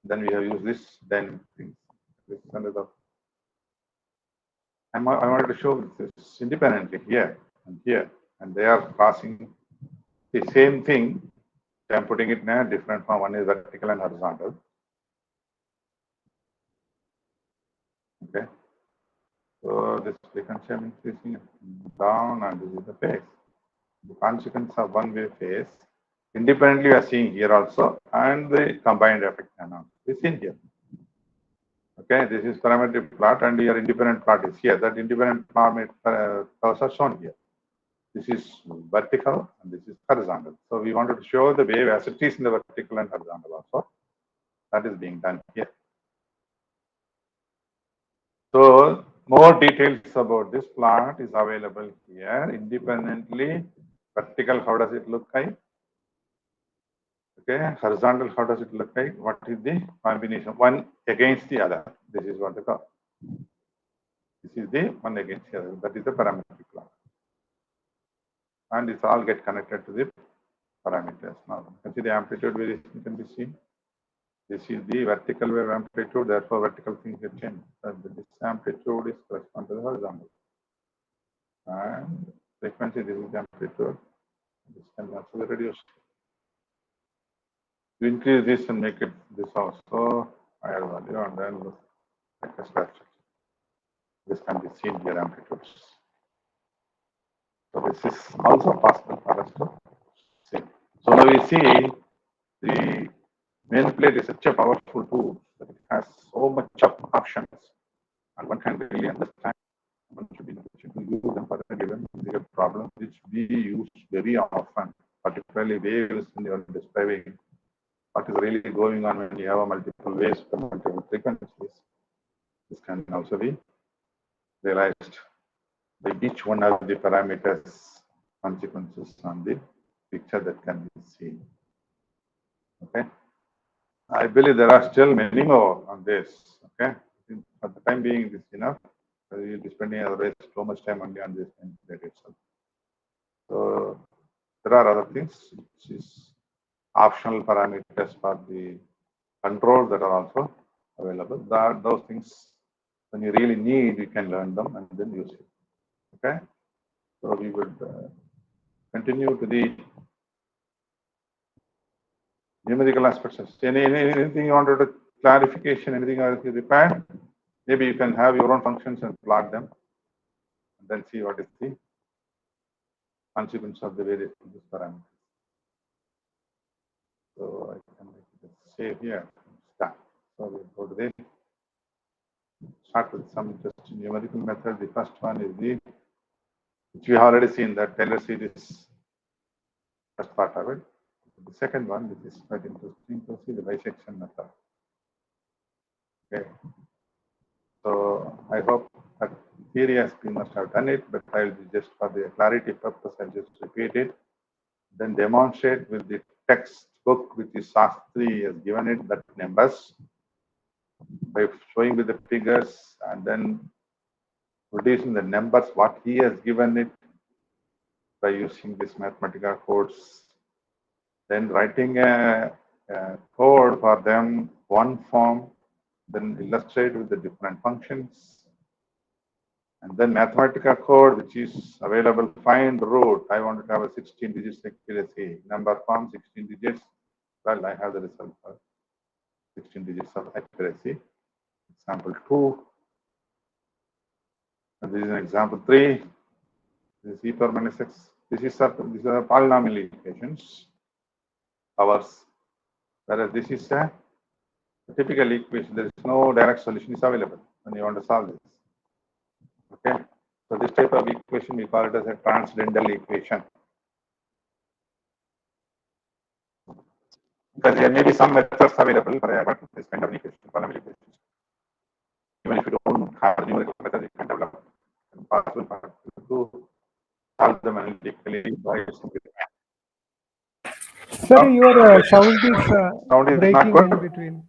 Then we have used this dynamic thing. This is another. I wanted to show this independently here, and they are crossing the same thing. I'm putting it in a different form. One is vertical and horizontal. Okay. So this frequency I'm increasing down, and this is the phase. The consequence of one wave phase. Independently, we are seeing here also, and the combined effect is in here. Okay, this is parametric plot, and your independent plot is here. That independent plot curves are shown here. This is vertical, and this is horizontal. So we wanted to show the wave as it is in the vertical and horizontal also. That is being done here. So more details about this plot is available here independently. Vertical, how does it look like? Okay, horizontal, how does it look like? What is the combination? One against the other. This is what they call. This is the one against the other. That is the parametric plot. And it's all get connected to the parameters. Now, you can see the amplitude variation can be seen. This is the vertical wave amplitude, therefore vertical things get changed. And this amplitude is correspond to the horizontal. And frequency, this is the amplitude. This can also be reduced. You increase this and make it this also higher value, and then look like a structure. This can be seen here, amplitudes. So this is also possible for us to see. So now we see the main plate is such a powerful tool that it has so much of options, and one can really understand. One should be in a position to use them for a given problem, which we use very often, particularly waves when you are describing what is really going on when you have a multiple waves for multiple frequencies. This can also be realized by each one of the parameters consequences on the picture that can be seen. Okay. I believe there are still many more on this. Okay. At the time being, this enough. You'll be spending otherwise so much time only on this itself. So there are other things which is optional parameters for the controls that are also available. Those things, when you really need, you can learn them and then use it. Okay, so we would continue to the numerical aspects. Anything you wanted to clarification? Anything else you required? Maybe you can have your own functions and plot them, and then see what is the consequence of the various parameters. So I can save here. Start. So we'll go to this. Start with some interesting numerical method. The first one is the, which we have already seen, that Taylor series, first part of it. The second one, which is quite interesting to see, the bisection method. Okay. So I hope that theory has been, must have done it, but I will just, for the clarity purpose, I'll just repeat it. Then demonstrate with the textbook, which is Shastri has given it, that numbers, by showing with the figures and then producing the numbers what he has given it by using this Mathematica codes, then writing a code for them, one form, then illustrate with the different functions, and then Mathematica code, which is available, find root. I want to have a 16 digits accuracy, number form 16 digits. Well, I have the result for 16 digits of accuracy. Example 2. And this is an example 3. This is e power minus x. These are polynomial equations, powers. Whereas this is a typical equation. There is no direct solution is available when you want to solve this. Okay. So this type of equation, we call it as a transcendental equation. Because there may be some methods available for this kind of equation, polynomial equations. Even if you don't have a numerical method, you can develop possible to solve them analytically by using it. Sir, your sound is Sound is not breaking good. in between.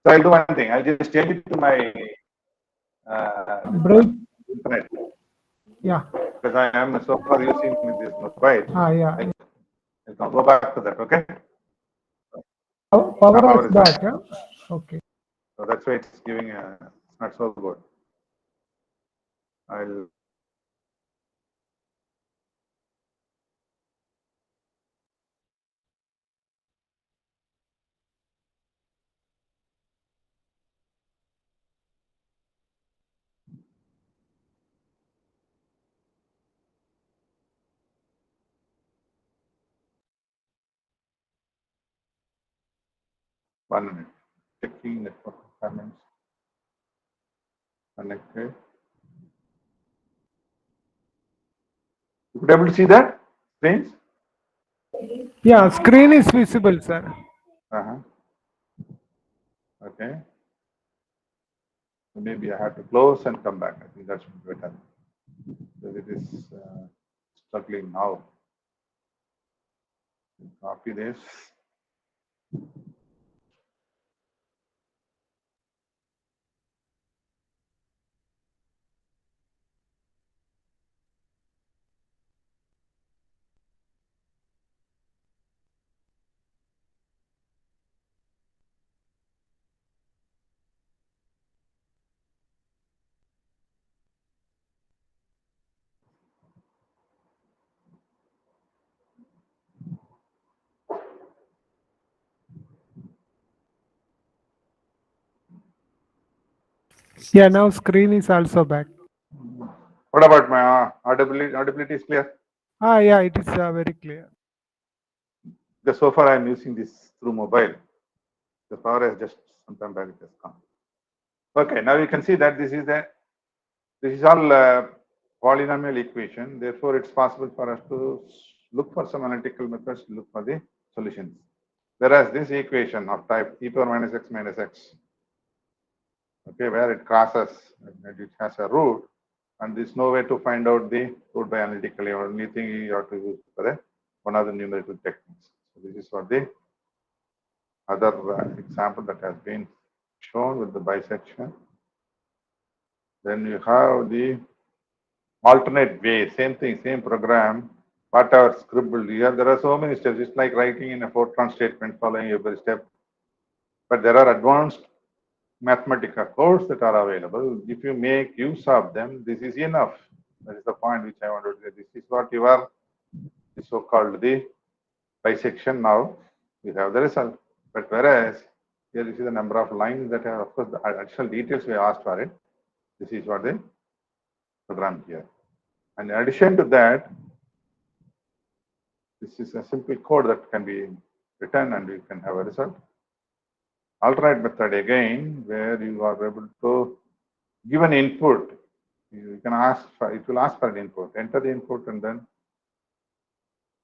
So I'll do one thing. I'll just change it to my Break. internet, Yeah. because I am so far using this mobile. Yeah. I'll go back to that. Okay. Power is back. Yeah? Okay. So that's why it's giving a, it's not so good. I'll one minute. Checking network requirements. Connected. You could able to see that screens? Yeah, screen is visible, sir. Okay. So maybe I have to close and come back. I think that should be better. Because it is struggling now. Copy this. Yeah, now screen is also back. What about my audibility? Audibility is clear? Yeah, it is very clear. Because so far I'm using this through mobile. The power has just sometime back it has come. Okay, now you can see that this is all polynomial equation. Therefore, it's possible for us to look for some analytical methods to look for the solutions. Whereas this equation of type e power minus x, okay, where it crosses, it has a root, and there's no way to find out the root by analytically. Only thing you have to use for one of the numerical techniques. So this is what the other example that has been shown with the bisection. Then you have the alternate way, same thing, same program, whatever scribbled here. There are so many steps. It's like writing in a Fortran statement, following every step. But there are advanced Mathematica codes that are available. If you make use of them, this is enough. That is the point which I wanted to say. This is what you are, the so-called the bisection. Now we have the result. But whereas here this is the number of lines that are, of course, the additional details we asked for it. This is what the program here. And in addition to that, this is a simple code that can be written and you can have a result. Alternate method again, where you are able to give an input. You can ask for, it will ask for an input. Enter the input and then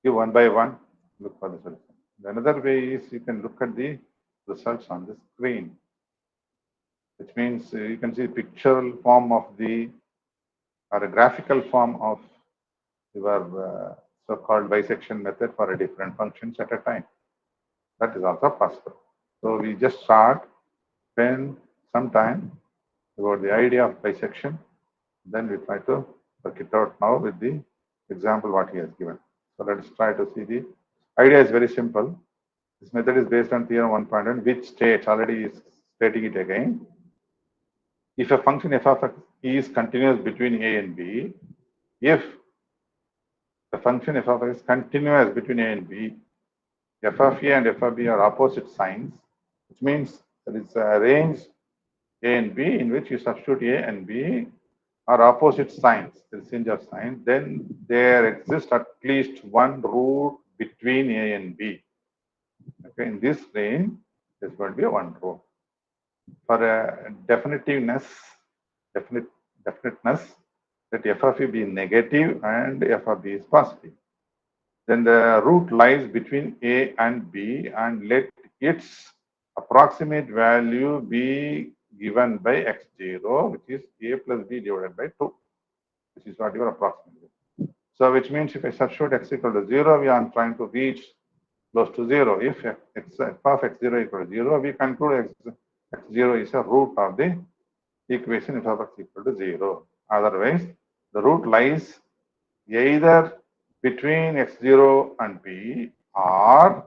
give one by one, look for the solution. Another way is you can look at the results on the screen, which means you can see pictorial form of the, or a graphical form of your so-called bisection method for a different functions at a time. That is also possible. So we just spend some time about the idea of bisection. Then we try to work it out now with the example what he has given. So let's try to see the idea is very simple. This method is based on theorem 1.1, which states, already is stating it again. If a function f of x is continuous between a and b, if the function f of x is continuous between a and b, f of a and f of b are opposite signs, which means there is a range a and b in which you substitute a and b are opposite signs, there is change of sign, then there exists at least one root between a and b. Okay, in this range, there's going to be one root. For a definiteness, that f of a be negative and f of b is positive. Then the root lies between a and b, and let its approximate value be given by x0, which is a plus b divided by 2. This is what you are approximating. So which means if I substitute x equal to 0, we are trying to reach close to 0. If f of x0 equal to 0, we conclude x0 is a root of the equation f of x equal to 0. Otherwise, the root lies either between x0 and b or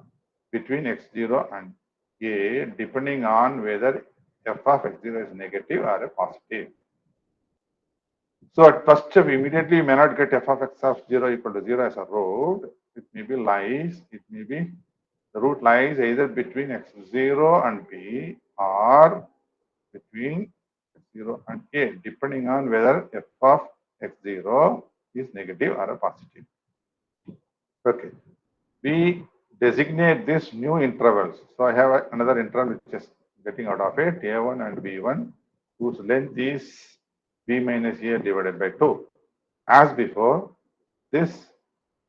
between x0 and a, depending on whether f of x0 is negative or a positive. So at first step, immediately you may not get f of x of 0 equal to 0 as a root. It may be the root lies either between x0 and b or between x0 and a, depending on whether f of x0 is negative or a positive. Okay. We designate this new intervals. So I have another interval which is getting out of it, a1 and b1, whose length is b minus a divided by 2. As before, this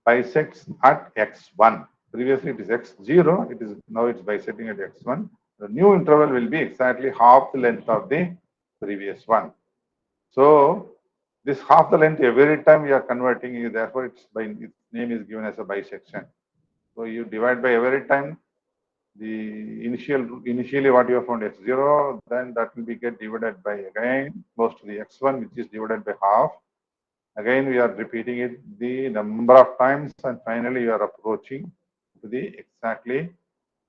bisects at x1. Previously it is x0, now it's bisecting at x1. The new interval will be exactly half the length of the previous one. So this half the length every time we are converting, therefore its name is given as a bisection. So you divide by every time the initially what you have found x0, then that will be get divided by again close to the x1, which is divided by half. Again we are repeating it the number of times, and finally you are approaching to the exactly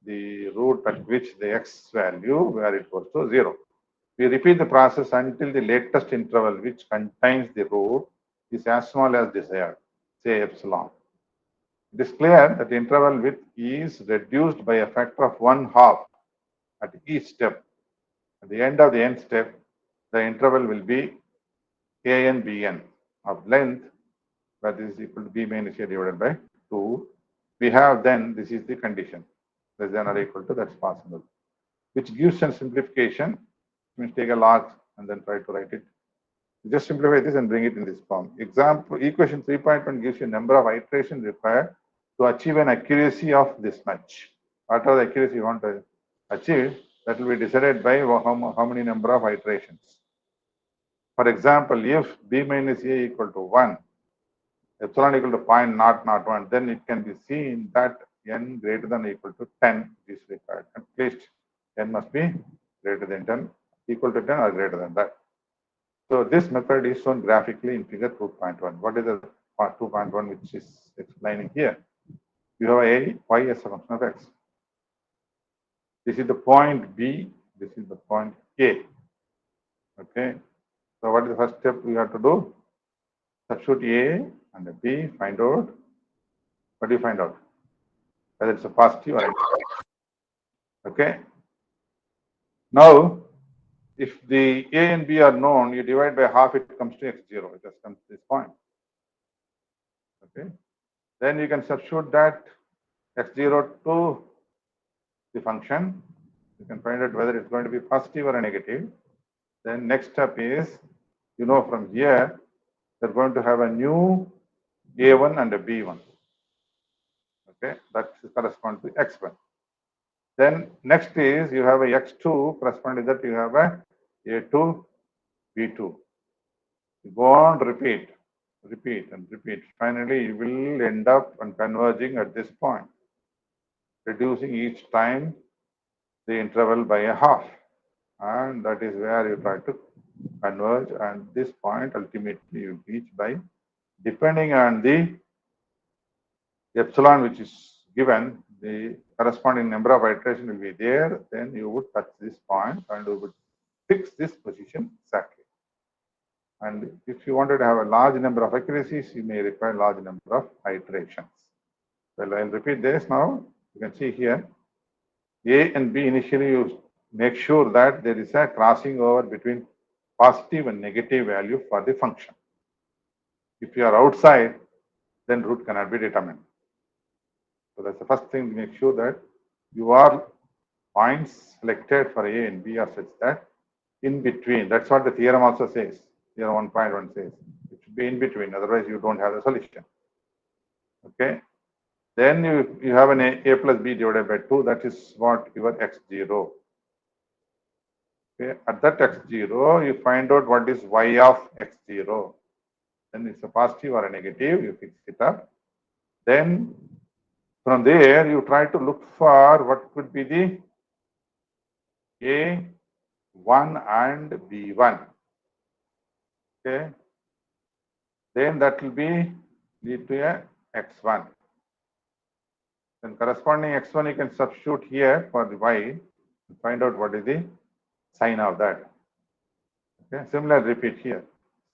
the root at which the x value where it goes to 0. We repeat the process until the latest interval which contains the root is as small as desired, say epsilon. It is clear that the interval width is reduced by a factor of 1/2 at each step. At the end of the nth step, the interval will be an bn of length, that is equal to b minus a divided by 2. We have then, this is the condition, less than or equal to, that's possible, which gives a simplification. Means take a log and then try to write it. Just simplify this and bring it in this form. Example, equation 3.1 gives you a number of iterations required to achieve an accuracy of this much. Whatever the accuracy you want to achieve, that will be decided by how many number of iterations. For example, if b minus a equal to 1, epsilon equal to 0.001, then it can be seen that n greater than or equal to 10 is required. At least n must be greater than 10, equal to 10 or greater than that. So this method is shown graphically in figure 2.1. What is the part 2.1, which is explaining here. You have a y as a function of x. This is the point B. This is the point A. Okay. So what is the first step we have to do? Substitute A and B. Find out. What do you find out? Whether it's a positive or negative. Okay. Now, if the A and B are known, you divide by half, it comes to x0. It just comes to this point. Okay. Then you can substitute that x0 to the function. You can find out whether it's going to be positive or a negative. Then next step is, from here, they're going to have a new A1 and a B1. Okay, that corresponds to x1. Then next is you have a x2, corresponding to that you have a A2, B2. You go on, repeat, and repeat. Finally, you will end up on converging at this point, reducing each time the interval by a half. And that is where you try to converge, and this point ultimately you reach by, depending on the epsilon which is given, the corresponding number of iterations will be there. Then you would touch this point and you would fix this position exactly. And if you wanted to have a large number of accuracies, you may require a large number of iterations. Well, I'll repeat this now. You can see here, A and B, initially you make sure that there is a crossing over between positive and negative value for the function. If you are outside, then root cannot be determined. So that's the first thing, make sure that your points selected for A and B are such that in between. That's what the theorem also says. Theorem 1.1 says it should be in between, otherwise you don't have the solution. Okay. Then you have an A plus B divided by 2. That is what your x0. Okay. At that x0, you find out what is y of x0. Then it's a positive or a negative. You fix it up. Then from there, you try to look for what could be the A1 and B1. Okay. Then that will be lead to a x1. Then corresponding x1 you can substitute here for the y and find out what is the sign of that. Okay. Similar repeat here.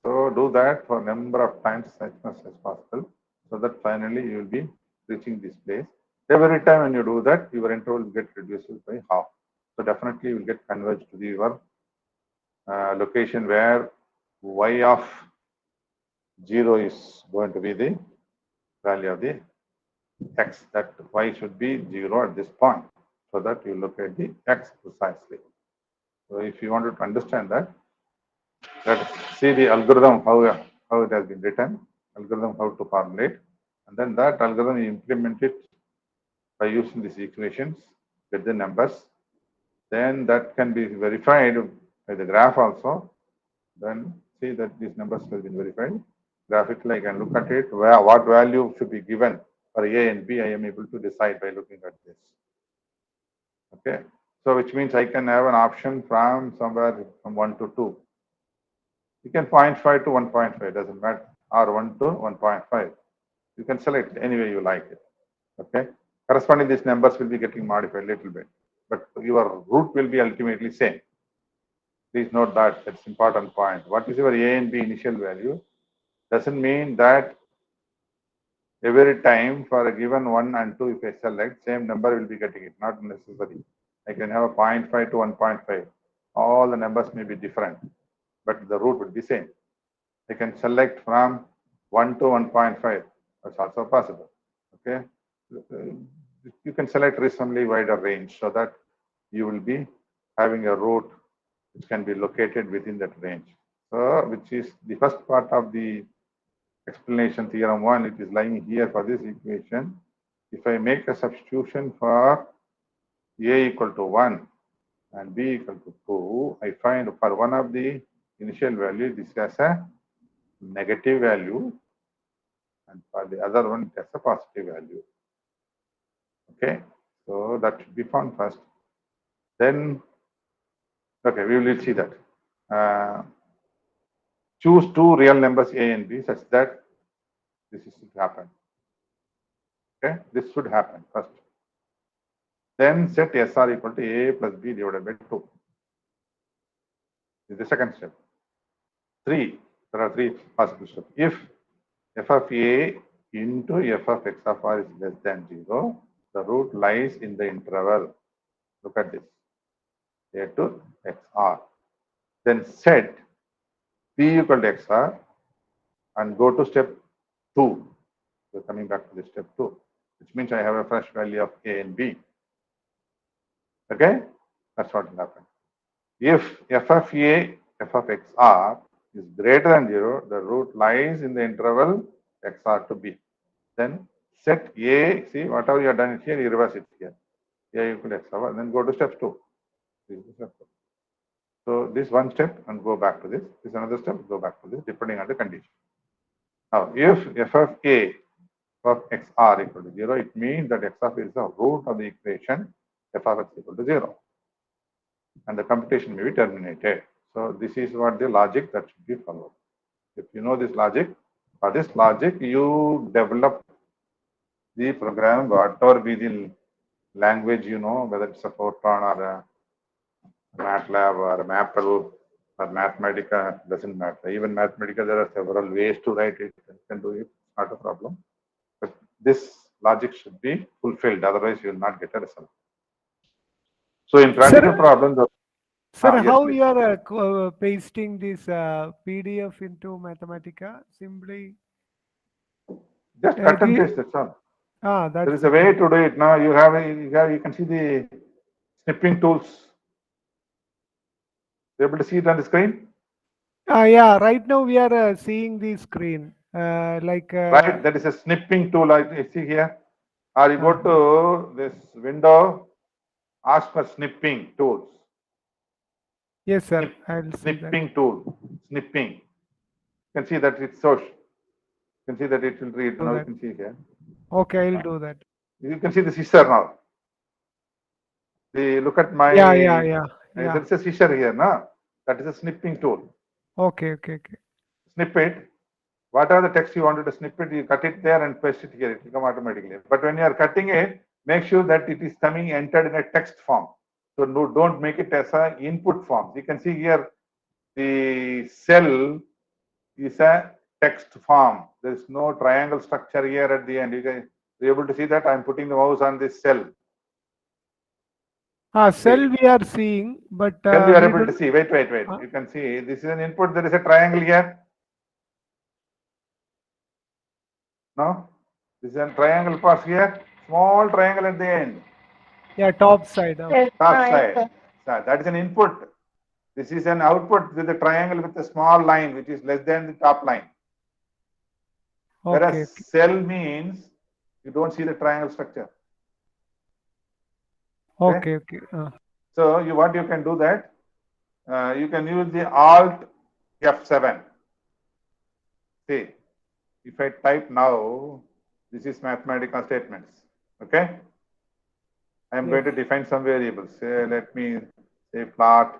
So do that for a number of times as much as possible, so that finally you will be reaching this place. Every time when you do that, your interval will get reduced by half. So definitely you will get converged to your location where y of 0 is going to be the value of the x. That y should be 0 at this point, so that you look at the x precisely. So if you wanted to understand that, let's see the algorithm, how it has been written, algorithm how to formulate, and then that algorithm you implement it by using these equations, get the numbers. Then that can be verified by the graph also. Then see that these numbers have been verified. Graphically, I can look at it, what value should be given for A and B, I am able to decide by looking at this. Okay. So which means I can have an option from somewhere from 1 to 2. You can 0.5 to 1.5, doesn't matter, or 1 to 1.5. You can select any way you like it. Okay. Corresponding, these numbers will be getting modified a little bit, but your root will be ultimately same. Please note that, that's important point. What is your A and B initial value? Doesn't mean that every time for a given 1 and 2, if I select, same number will be getting it. Not necessary. I can have a 0.5 to 1.5. All the numbers may be different, but the root will be same. I can select from 1 to 1.5. That's also possible. Okay. You can select reasonably wider range, so that you will be having a root which can be located within that range. So, which is the first part of the explanation, theorem 1, it is lying here for this equation. If I make a substitution for A equal to 1 and B equal to 2, I find for one of the initial value, this has a negative value, and for the other one, it has a positive value. Okay, so that should be found first. Then, okay, we will see that. Choose two real numbers A and B such that This should happen. Okay, this should happen first. Then set SR equal to A plus B divided by 2. This is the second step. 3. There are 3 possible steps. If f of A into f of x of r is less than 0, the root lies in the interval. Look at this. A to xr. Then set p equal to xr and go to step 2. So coming back to the step 2, which means I have a fresh value of A and B. Okay? That's what will happen. If f of A, f of xr is greater than 0, the root lies in the interval xr to b. Then set A, see whatever you have done here, you reverse it here. A equal to xr, then go to step 2. This is step 2. So this one step and go back to this. This another step, go back to this, depending on the condition. Now, if f of A of xr equal to 0, it means that x of A is the root of the equation f of x equal to 0. And the computation may be terminated. So this is what the logic that should be followed. If you know this logic, for this logic, you develop the program, whatever be the language you know, whether it's a Fortran or a MATLAB or a Maple or Mathematica, doesn't matter. Even Mathematica, there are several ways to write it. You can do it, not a problem. But this logic should be fulfilled, otherwise you will not get a result. So in practical problems, sir, yes, how please. you are pasting this PDF into Mathematica? Simply Just cut and paste, that's all. that's There is a way to do it. Now you can see the snipping tools. You able to see it on the screen? yeah, right now we are seeing the screen. Right, that is a snipping tool, like you see here. Or you go to this window, ask for snipping tools. Yes, sir. I'll see Snipping that. tool, snipping. You can see that it's so. You can see that it will read. Now you can see here. Okay, I'll do that. You can see the scissor now. Look at my. Yeah. There is a scissor here, no? That is a snipping tool. Okay. Snip it. Whatever the text you wanted to snip it, you cut it there and paste it here. It will come automatically. But when you are cutting it, make sure that it is coming entered in a text form. So no, don't make it as an input form. You can see here the cell is a text form. There is no triangle structure here at the end. You can be able to see that I'm putting the mouse on this cell. Cell we are seeing, but cell we are able to see. Wait. You can see this is an input. There is a triangle here. No, this is a triangle part here. Small triangle at the end. Yeah, top side. Top side. That is an input. This is an output with a triangle with a small line, which is less than the top line. Whereas cell means you don't see the triangle structure. Okay. So what you can do that, you can use the Alt F7. See, if I type now, this is Mathematica statements. Okay. I am going to define some variables. Say, let me say plot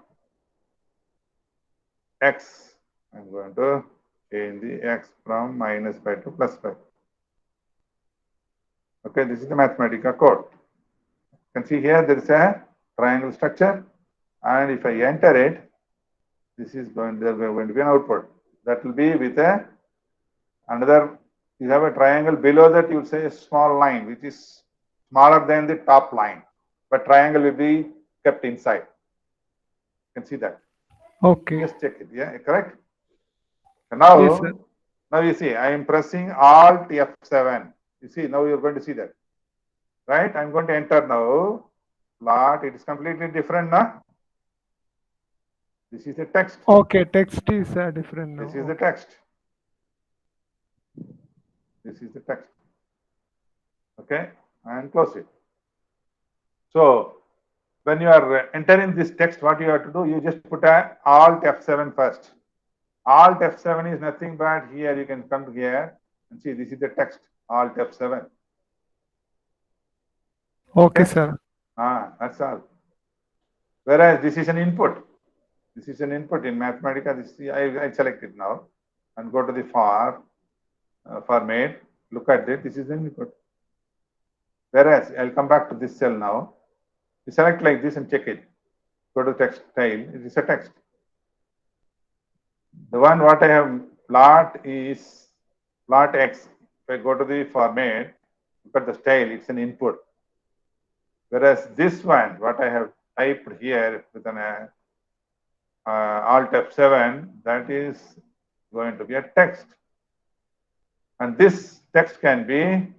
x. I'm going to change the x from -5 to +5. Okay, this is the Mathematica code. You can see here there is a triangle structure, and if I enter it, this is going to be an output. That will be with another. You have a triangle below that. You will say a small line, which is smaller than the top line, but triangle will be kept inside. You can see that. Okay. Just check it. Yeah, correct. So now, yes, sir. Now you see, I am pressing Alt F7. You see, now you're going to see that. Right? I'm going to enter now. Plot. It is completely different now. This is the text. Okay, text is different now. This is the text. This is the text. Okay, and close it. So when you are entering this text, what you have to do, you just put a Alt F7 first. Alt F7 is nothing but here. You can come here and see this is the text. Alt F7. Okay, sir. That's all. Whereas this is an input. This is an input in Mathematica. This I select it now and go to the for. format. Look at it. This is the input. Whereas I'll come back to this cell now. You select like this and check it. Go to text style. It is a text. The one what I have plot is plot X. If I go to the format, look at the style, it's an input. Whereas this one, what I have typed here with an Alt F7, that is going to be a text. And this text can be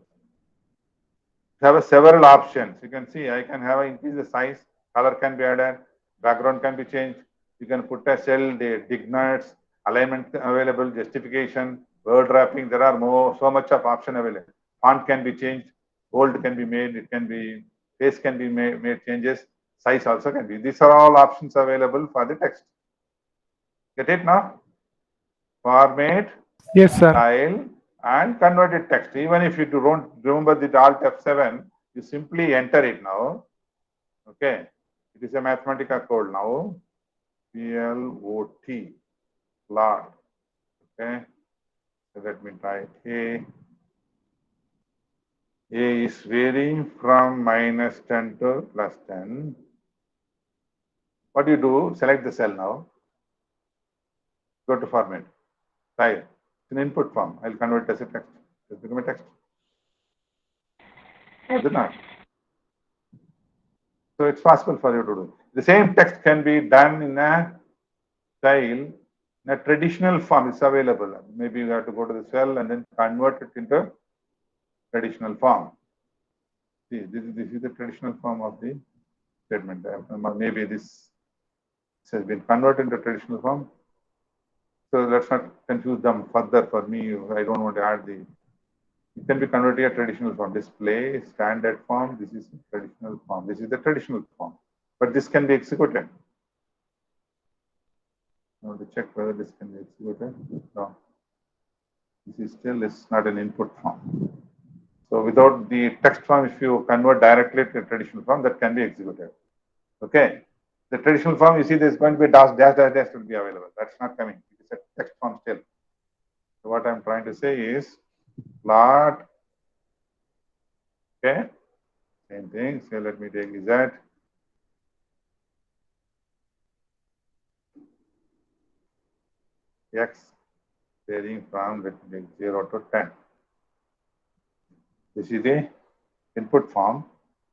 have several options. You can see I can have increase the size, color can be added, background can be changed. You can put a cell, the dignities, alignment available, justification, word wrapping. There are so much of option available. Font can be changed, bold can be made, it can be face can be made changes, size also can be. These are all options available for the text. Get it now? Format, Yes, sir. style, and converted text. Even if you don't remember the Alt F7, you simply enter it now. Okay, it is a Mathematica code now. PLOT, plot. Okay, so let me type A. A is varying from -10 to +10. What do you do? Select the cell now. Go to format. Style. It's an input form. I'll convert it as a text. Just become a text. Is it not? So it's possible for you to do. The same text can be done in a style, in a traditional form. It's available. Maybe you have to go to the cell and then convert it into traditional form. See, this is the traditional form of the statement. Maybe this has been converted into traditional form. So let's not confuse them further. For me, I don't want to add the. It can be converted to a traditional form. Display, standard form. This is traditional form. This is the traditional form. But this can be executed. Now to check whether this can be executed. No. This is still is not an input form. So without the text form, if you convert directly to a traditional form, that can be executed. Okay. The traditional form, you see, there's going to be a dash will be available. That's not coming. It is a text form still. So what I'm trying to say is plot. Okay. Same thing. So let me take Z. X varying from, let me take 0 to 10. This is the input form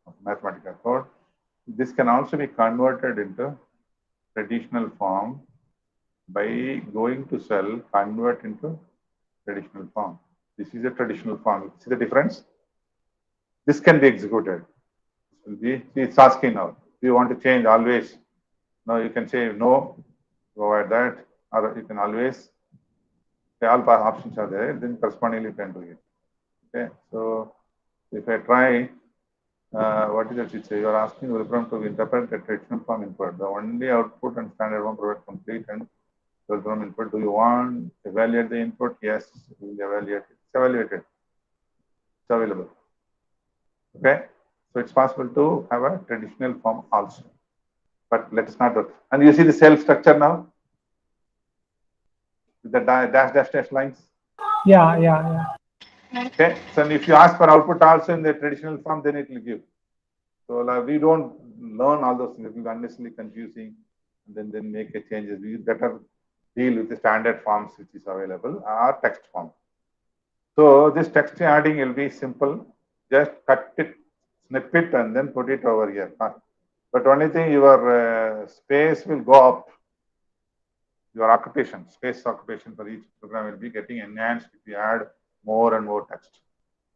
of Mathematica code. This can also be converted into traditional form by going to cell, convert into traditional form. This is a traditional form. See the difference? This can be executed. This will be, see, it's asking now. Do you want to change always? Now you can say no, go at that, or you can always, all options are there, then correspondingly you can do it. Okay, so if I try, what is it you say? You are asking the program to interpret the traditional form input. The only output and standard form provide complete and program input. Do you want to evaluate the input? Yes, we will evaluate it. It's evaluated. It's available. Okay, so it's possible to have a traditional form also. But let's not do. And you see the cell structure now with the dash lines. Yeah. Okay, so if you ask for output also in the traditional form, then it will give. So we don't learn all those things. It will be unnecessarily confusing, and then make a changes. We better deal with the standard forms which is available or text form. So this text adding will be simple. Just cut it, snip it, and then put it over here. But only thing, your space will go up. Your occupation, space occupation for each program will be getting enhanced if you add more and more text.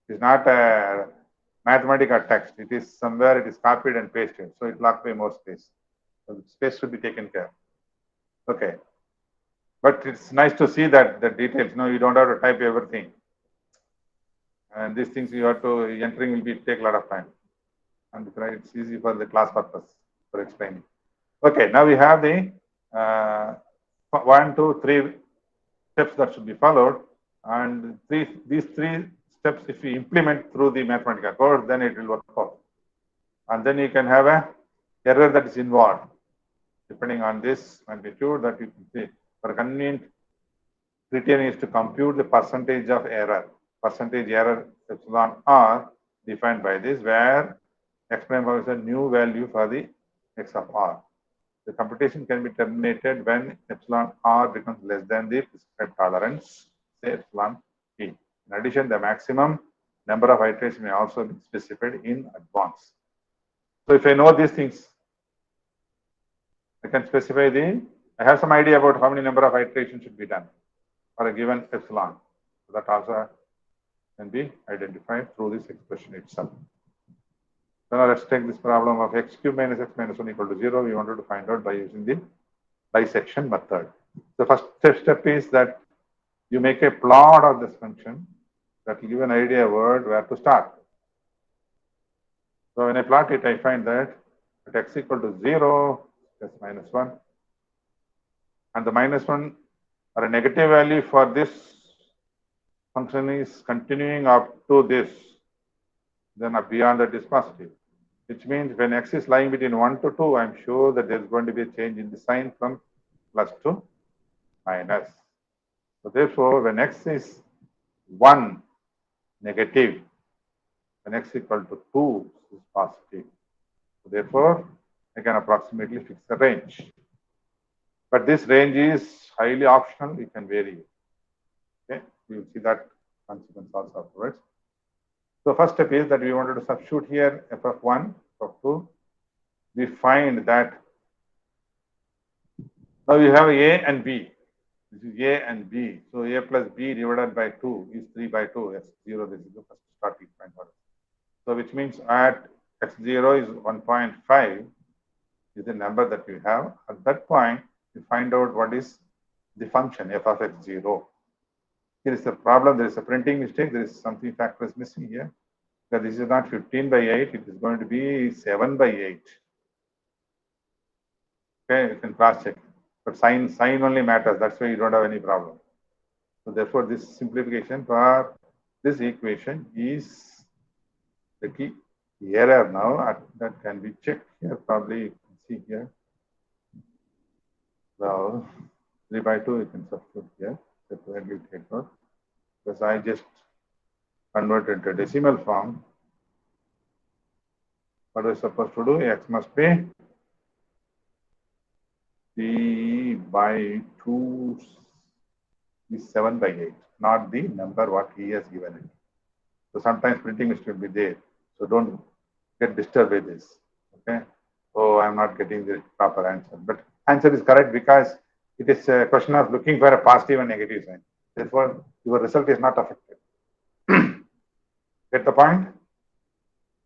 It is not a Mathematica text. It is somewhere it is copied and pasted. So it will occupy more space. So the space should be taken care. Okay. But it's nice to see that the details. No, you don't have to type everything. And these things you have to entering will take a lot of time. And it's easy for the class purpose for explaining. Okay, now we have the 1, 2, 3 steps that should be followed. And these three steps, if you implement through the Mathematica code, then it will work out. And then you can have a error that is involved, depending on this magnitude that you can see. For convenient criterion is to compute the percentage of error. Percentage error epsilon r defined by this, where x prime is a new value for the x of r. The computation can be terminated when epsilon r becomes less than the prescribed tolerance, say epsilon p. In addition, the maximum number of iterations may also be specified in advance. So if I know these things, I can specify I have some idea about how many number of iterations should be done for a given epsilon. So that also can be identified through this expression itself. So now let's take this problem of x cube minus x minus 1 equal to 0. We wanted to find out by using the dissection method. The first step is that you make a plot of this function that will give an idea word where to start. So when I plot it, I find that at x equal to 0, plus minus 1, and the minus 1 or a negative value for this function is continuing up to this, then beyond that is positive. Which means when x is lying between 1 to 2, I'm sure that there's going to be a change in the sign from plus to minus. So therefore, when x is 1 negative, when x equal to 2 is positive. So therefore, I can approximately fix the range. But this range is highly optional, we can vary it. Okay, we will see that consequence also afterwards. So first step is that we wanted to substitute here f of 1, f of 2. We find that now we have a and b. This is a and b. So a plus b divided by 2 is 3 by 2. x0, this is the first starting point for us. So which means at x0 is 1.5 is the number that we have. At that point, we find out what is the function f of x0. Here is the problem. There is a printing mistake. There is something factor is missing here. Because this is not 15 by 8. It is going to be 7 by 8. Okay, you can cross check. But sign only matters. That's why you don't have any problem. So therefore, this simplification for this equation is the key error now. That can be checked here. Probably you can see here. Well, 3 by 2 you can substitute here. Separately take out. Because I just converted to decimal form. What was supposed to do? X must be 3 by 2 is 7 by 8, not the number what he has given it. So sometimes printing mistake will be there. So don't get disturbed with this. Okay. Oh, I'm not getting the proper answer. But answer is correct because it is a question of looking for a positive and negative sign. Therefore, your result is not affected. Get the point?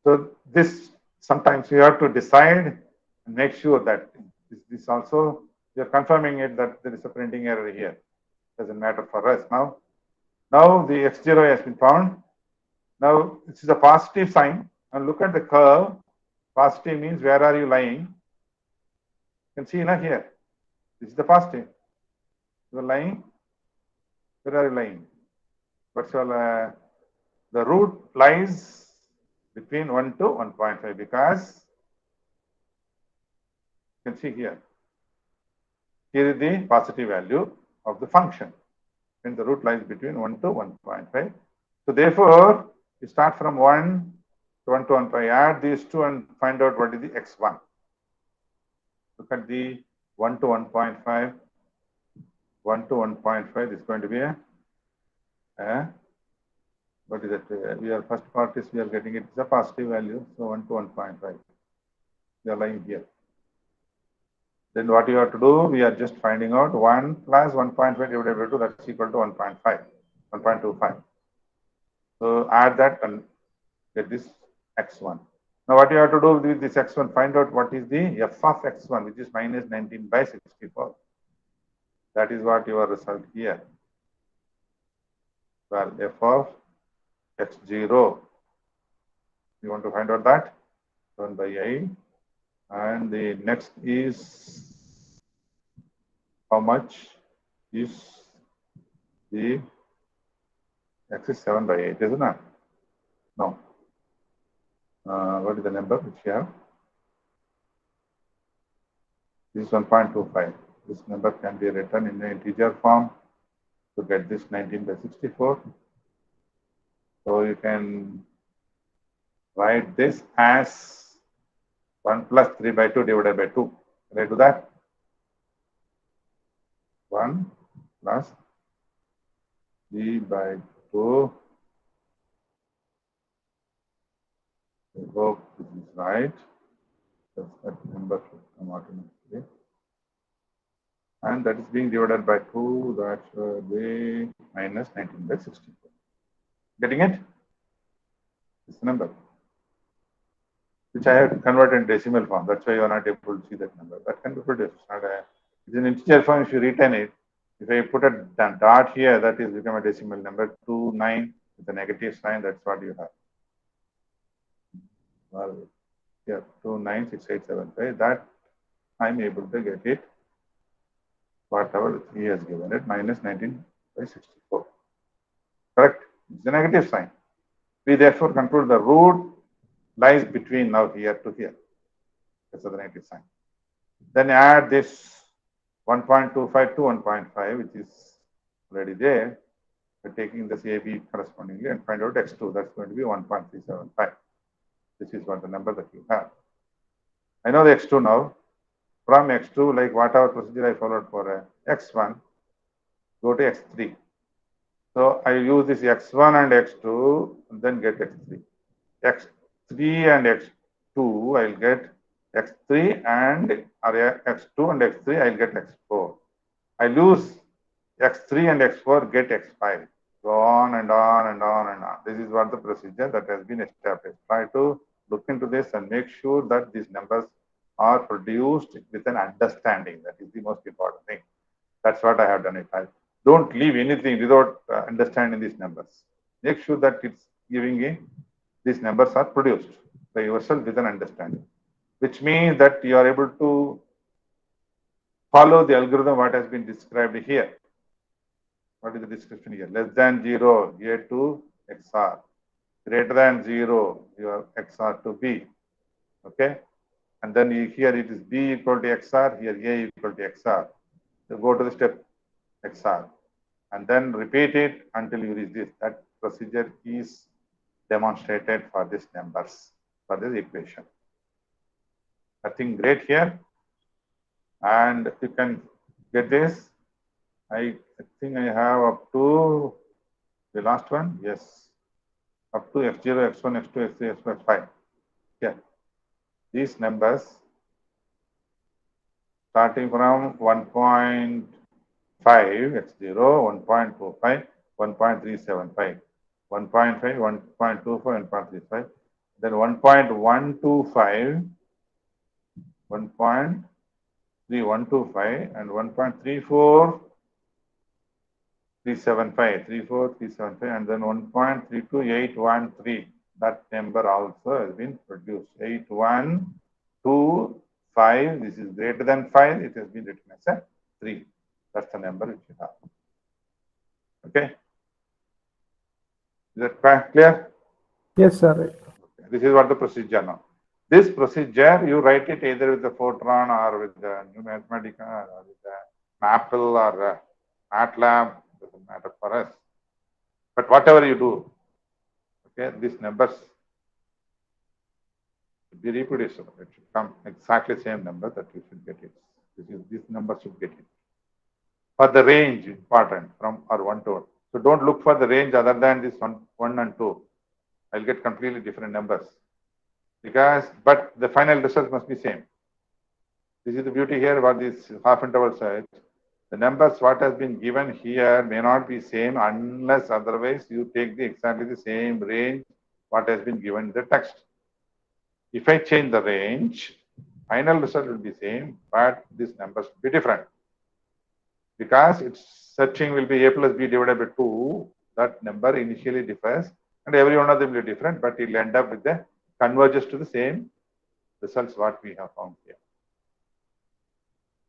So this sometimes you have to decide and make sure that this also you're confirming it that there is a printing error here. Doesn't matter for us now. Now the x0 has been found. Now this is a positive sign. And look at the curve. Positive means where are you lying? You can see now here. This is the positive. You are lying. Where are you lying? What's your the root lies between 1 to 1.5 because you can see here. Here is the positive value of the function. And the root lies between 1 to 1.5. So therefore, you start from 1 to 1 to 1.5. Add these two and find out what is the x1. Look at the 1 to 1.5. 1 to 1.5 is going to be what is it? We are first part is we are getting it is a positive value. So 1 to 1.5. We are lying here. Then what you have to do, we are just finding out 1 plus 1.5 divided by 2, that's equal to 1.5, 1.25. So add that and get this x1. Now what you have to do with this x1, find out what is the f of x1, which is minus 19 by 64. That is what your result here. Well, f of x0, you want to find out that 7 by 8. And the next is how much is the x is 7 by 8, isn't it? No. What is the number which you have? This is 1.25. This number can be written in the integer form. to get this 19 by 64. So you can write this as 1 plus 3 by 2 divided by 2. Can I do that? 1 plus 3 by 2. I hope this is right. That number should come automatically. And that is being divided by 2, that should be minus 19 by 64. Getting it? This number, which I have converted in decimal form. That's why you are not able to see that number. That can be produced. It's an integer form if you retain it. If I put a dot here, that is become a decimal number. 29 with a negative sign, that's what you have. Well, here, 296875. That I'm able to get it. Whatever he has given it, minus 19 by 64. Correct? It's a negative sign. We therefore conclude the root lies between now here to here. That's the negative sign. Then add this 1.25 to 1.5, which is already there. We're taking this AB correspondingly and find out x2. That's going to be 1.375. This is what the number that you have. I know the x2 now. From x2, like whatever procedure I followed for x1, go to x3. So I use this x1 and x2 and then get x3. x3 and x2, I'll get x3 and x2 and x3, I'll get x4. I lose x3 and x4, get x5. Go on and on and on and on. This is what the procedure that has been established. Try to look into this and make sure that these numbers are produced with an understanding. That is the most important thing. That's what I have done it. I don't leave anything without understanding these numbers. Make sure that it's giving in. These numbers are produced by yourself with an understanding, which means that you are able to follow the algorithm what has been described here. What is the description here? Less than 0, A to XR. Greater than 0, your XR to B. Okay? And then here it is B equal to XR, here A equal to XR. So go to the step XR. And then repeat it until you reach this. That procedure is demonstrated for these numbers, for this equation. Nothing great here. And you can get this. I think I have up to the last one. Yes. Up to x0, x1, x2, x3, x4, x5. Yeah. These numbers starting from 1.5 x0, 1.25, 1.375, 1.5, 1.24, 1.35, then 1.125, 1.3125, and 1.34, 375, 34375, and then 1.32813. That number also has been produced. 8125. This is greater than 5. It has been written as a 3. That's the number which you have. Okay. Is that clear? Yes, sir. Okay. This is what the procedure now. This procedure, you write it either with the Fortran or with the Mathematica or with the Maple or MATLAB. Doesn't matter for us. But whatever you do, okay, these numbers should be reproducible. It should come exactly the same number that you should get it. This number should get it. For the range, important from or 1 to 1. So don't look for the range other than this 1 and 2. I'll get completely different numbers. But the final result must be same. This is the beauty here about this half interval search. The numbers what has been given here may not be same unless otherwise you take exactly the same range what has been given in the text. If I change the range, final result will be same, but these numbers will be different. Because its searching will be A plus B divided by 2, that number initially differs, and every one of them will be different, but it will end up with the converges to the same results what we have found here.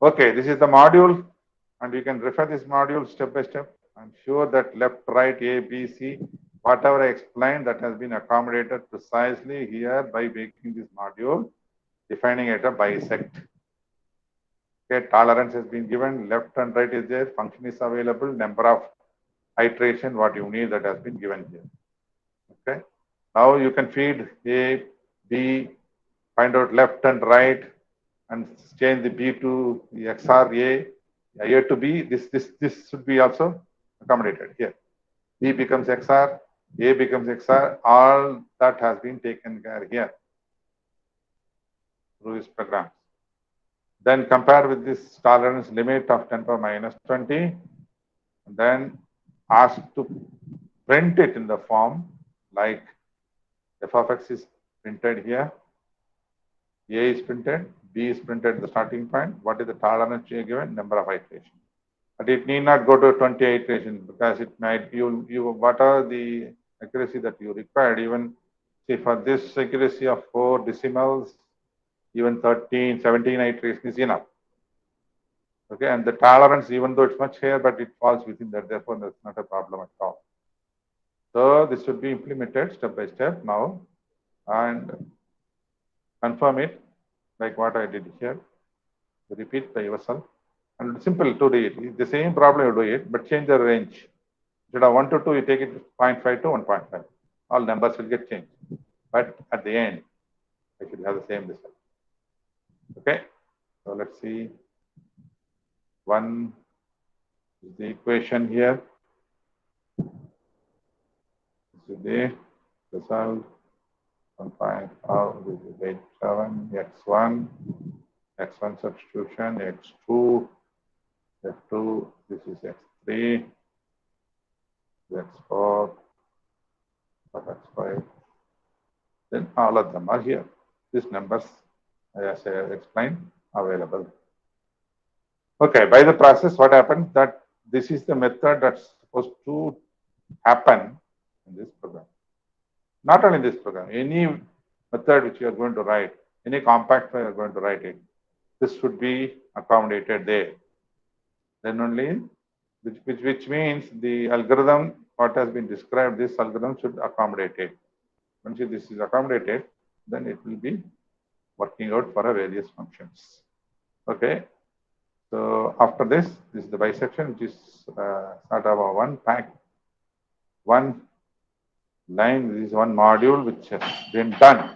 Okay, this is the module, and you can refer this module step by step. I'm sure that left, right, A, B, C, whatever I explained, that has been accommodated precisely here by making this module, defining it a bisect. Okay, tolerance has been given, left and right is there, function is available, number of iteration what you need that has been given here. Okay. Now you can feed A, B, find out left and right, and change the B to the XR A to B. This should be also accommodated here. B becomes XR, A becomes XR. All that has been taken care here through this program. Then compare with this tolerance limit of 10 power minus 20. And then ask to print it in the form like f of x is printed here, A is printed, B is printed at the starting point. What is the tolerance you given? Number of iterations. But it need not go to 20 iterations because it might, what are the accuracy that you required? Even see for this accuracy of 4 decimals, even 13, 17 iterations is enough. Okay, and the tolerance, even though it's much higher, but it falls within that, therefore that's not a problem at all. So this should be implemented step by step now and confirm it like what I did here. Repeat by yourself. And simple to do it. It's the same problem you do it, but change the range. Instead of 1 to 2, you take it 0.5 to 1.5. All numbers will get changed. But at the end, I should have the same result. Okay. So let's see. 1 is the equation here. This is the result. 1.5, this is 87, x1 substitution, x2, f2, this is x3, x4, x5. Then all of them are here. These numbers, as I explained, available. Okay, by the process, what happened that this is the method that's supposed to happen in this program. Not only in this program, any method which you are going to write, any compact file you are going to write it, this should be accommodated there. Then only, which means the algorithm, what has been described, this algorithm should accommodate it. Once this is accommodated, then it will be working out for a various functions. Okay. So after this is the bisection, which is sort of a one line. This is one module which has been done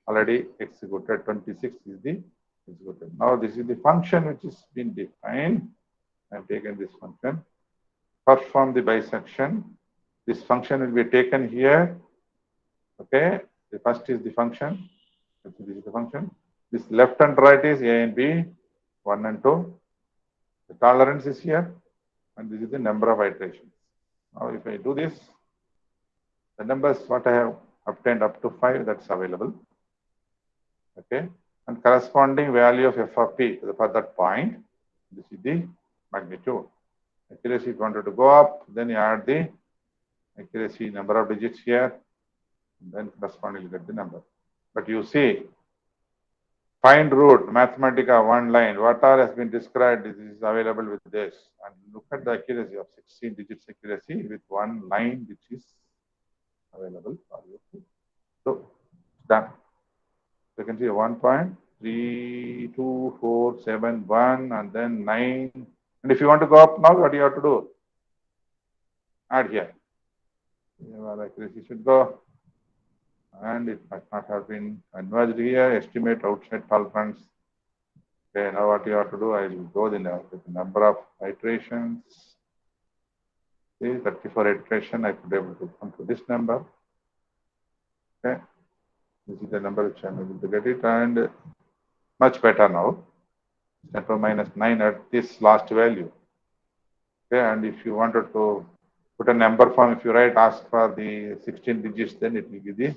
already executed. 26 is the executed. Now this is the function which is been defined. I have taken this function. Perform the bisection. This function will be taken here. Okay. The first is the function. This is the function. This left and right is A and B, 1 and 2. The tolerance is here, and this is the number of iterations. Now, if I do this, the numbers what I have obtained up to 5, that's available. Okay, and corresponding value of f of p for that point. This is the magnitude. Accuracy, if you wanted to go up, then you add the accuracy number of digits here, and then correspondingly get the number. But you see, find root, Mathematica, one line, what all has been described, this is available with this. And look at the accuracy of 16 digits accuracy with one line which is available for you. So, done. So you can see 1.32471 and then 9. And if you want to go up now, what do you have to do? Add here. Well, accuracy should go. And it might not have been converged here. Estimate outside tolerance. Okay, now what you have to do, I will go with the number of iterations. See, 34 iteration, I could be able to come to this number. Okay, this is the number which I'm able to get it, and much better now. 10 to minus 9 at this last value. Okay, and if you wanted to put a number form, if you write, ask for the 16 digits, then it will give the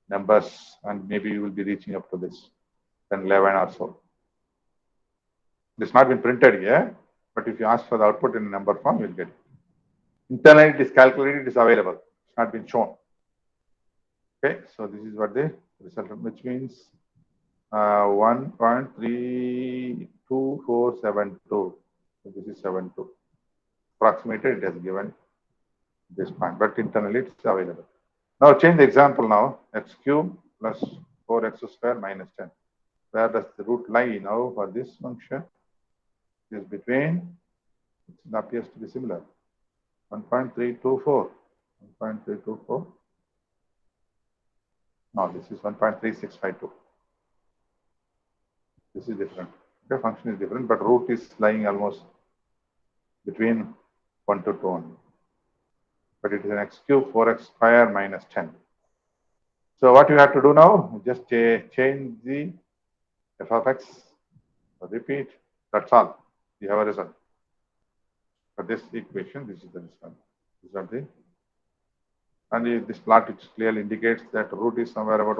numbers, and maybe you will be reaching up to this, then 11 or so. It's not been printed here, but if you ask for the output in a number form, you'll get it. Internally, it is calculated, it is available. It's not been shown. Okay, so this is what the result, which means 1.32472. So this is 72. Approximated, it has given this point, but internally it's available. Now change the example now. X cube plus 4x square minus 10. Where does the root lie now for this function? It is between, it appears to be similar. 1.324. 1.324. No, this is 1.3652. This is different. The function is different, but root is lying almost between 1 to 2 only. But it is an x cube 4x square minus 10. So what you have to do now, just change the f of x, repeat, that's all. You have a result. For this equation, this is the result. This is the, and this plot which clearly indicates that root is somewhere about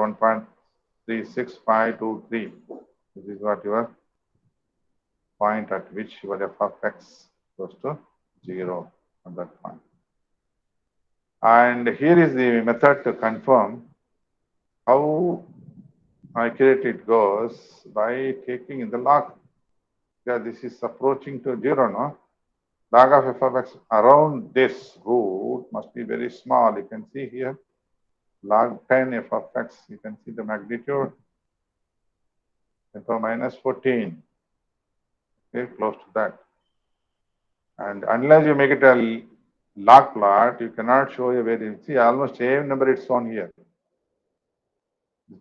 1.36523. This is what your point at which your f of x goes to 0 at that point. And here is the method to confirm how accurate it goes by taking in the log. Because this is approaching to 0, no? Log of f of x around this root must be very small. You can see here, log 10 f of x, you can see the magnitude, 10 to minus 14. Okay, close to that. And unless you make it a log plot, you cannot show a variance. See, almost same number it's shown here.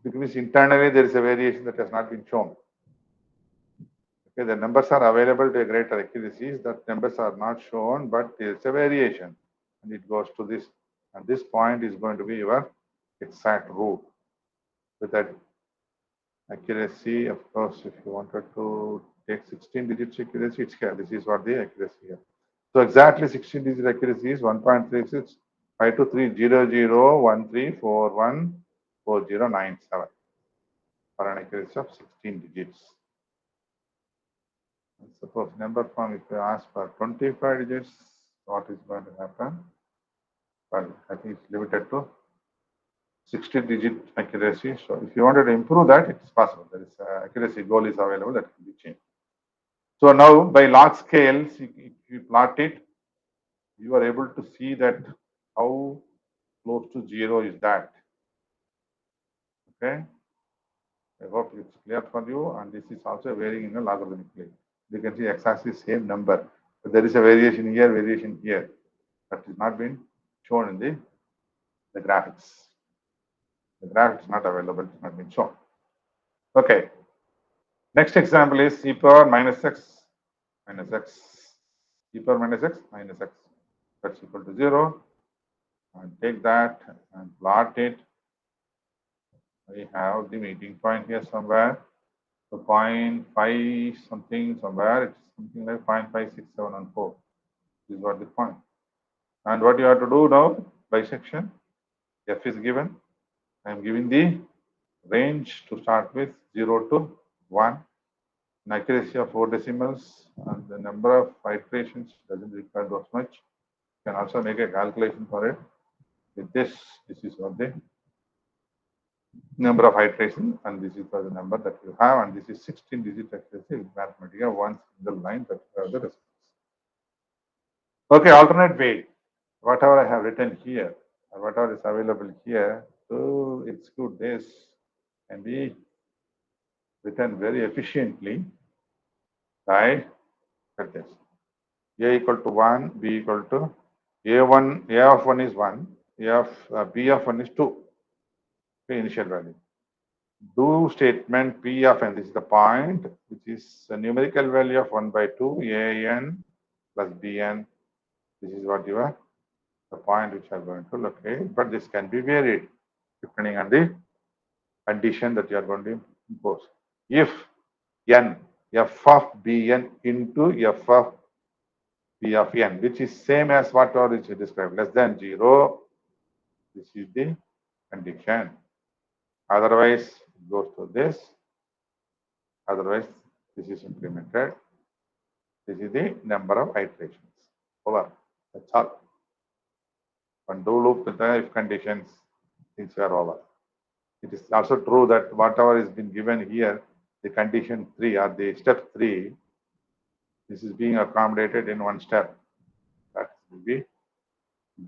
Because internally there is a variation that has not been shown. Okay, the numbers are available to a greater accuracies. That numbers are not shown, but it's a variation, and it goes to this. And this point is going to be your exact root. With that accuracy, of course, if you wanted to take 16 digits accuracy, it's here. This is what the accuracy here. So exactly 16 digit accuracy is 1.36 523013414097 for an accuracy of 16 digits. And suppose number form, if you ask for 25 digits, what is going to happen? Well, I think it's limited to 60 digit accuracy. So if you wanted to improve that, it's possible. There is accuracy goal is available that can be changed. So now by log scales, if you plot it, you are able to see that how close to 0 is that. Okay. I hope it's clear for you. And this is also varying in a logarithmic plane. You can see x-axis same number, but there is a variation here, variation here. That is not been shown in the graphics. The graph is not available, it's not been shown. Okay. Next example is e power minus x minus x. E power minus x minus x. That's equal to 0. And take that and plot it. We have the meeting point here somewhere. So 0.5 something somewhere, it's something like 0.5674. This is what the point. And what you have to do now, bisection, f is given. I am giving the range to start with 0 to 1. An accuracy of 4 decimals, and the number of iterations doesn't require that much. You can also make a calculation for it. With this is what the number of iterations, and this is the number that you have, and this is 16 digit accuracy with Mathematica, one single line that you have the response. Okay, alternate way. Whatever I have written here, or whatever is available here, to execute this can be written very efficiently by this. A equal to 1, B equal to A1, A of 1 is 1, A of B of 1 is 2. Okay, initial value. Do statement P of n, this is the point, which is a numerical value of 1 by 2, an plus bn. This is what you are, the point which are going to locate, but this can be varied depending on the condition that you are going to impose. If n, f of bn into f of b of n, which is same as what is described, less than 0, this is the condition. Otherwise, it goes to this. Otherwise, this is implemented. This is the number of iterations. Over. That's all. One do loop with the if conditions, things are over. It is also true that whatever is been given here, the condition 3 or the step 3, this is being accommodated in one step. That will be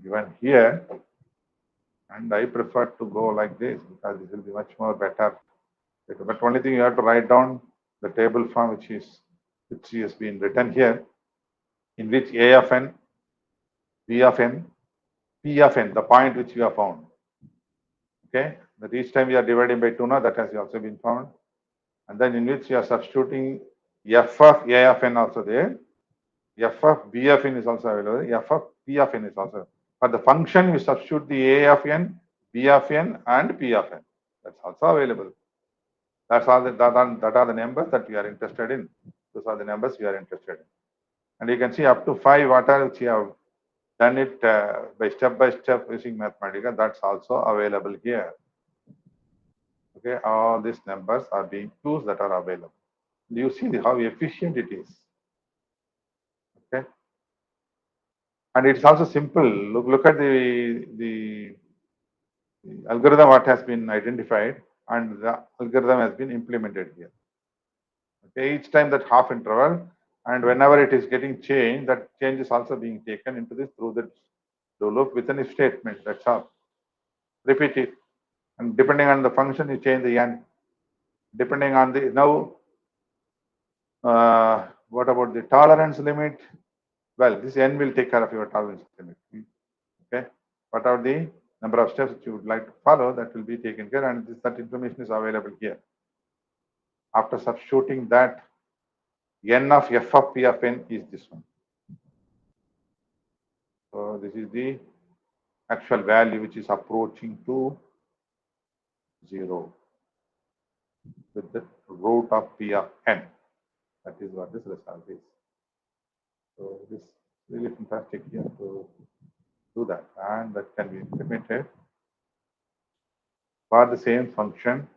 given here. And I prefer to go like this because this will be much more better. But only thing you have to write down the table form which has been written here, in which A of n, P of n, P of n, the point which we have found. Okay, that each time we are dividing by 2 now, that has also been found. And then in which you are substituting f of a of n also there. F of b of n is also available. F of p of n is also. For the function, you substitute the a of n, b of n, and p of n. That's also available. That's all that are the numbers that we are interested in. Those are the numbers we are interested in. And you can see up to 5 whatever which you have done it by step using Mathematica. That's also available here. Okay, all these numbers are being used that are available. You see how efficient it is. Okay, and it's also simple. Look at the algorithm what has been identified, and the algorithm has been implemented here. Okay, each time that half interval, and whenever it is getting changed, that change is also being taken into this through the do loop within a statement. That's all. Repeat it, and depending on the function, you change the n. Depending on the now, what about the tolerance limit? Well, this n will take care of your tolerance limit. Okay, what are the number of steps that you would like to follow? That will be taken care, and that information is available here. After substituting that, n of f of p of n is this one. So this is the actual value which is approaching to 0 with the root of p of n. That is what this result is. So this is really fantastic here to do that, and that can be implemented for the same function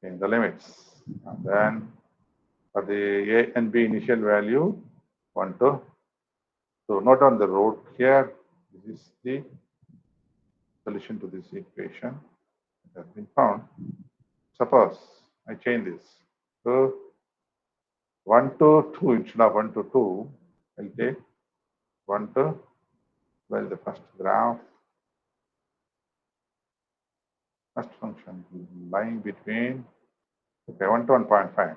in the limits. And then for the a and b initial value, 1 to. So note on the root here, this is the solution to this equation that has been found. Suppose I change this. So 1 to 2 instead of 1 to 2, I'll take 1 to, well, the first graph, first function lying between, okay, 1 to 1.5.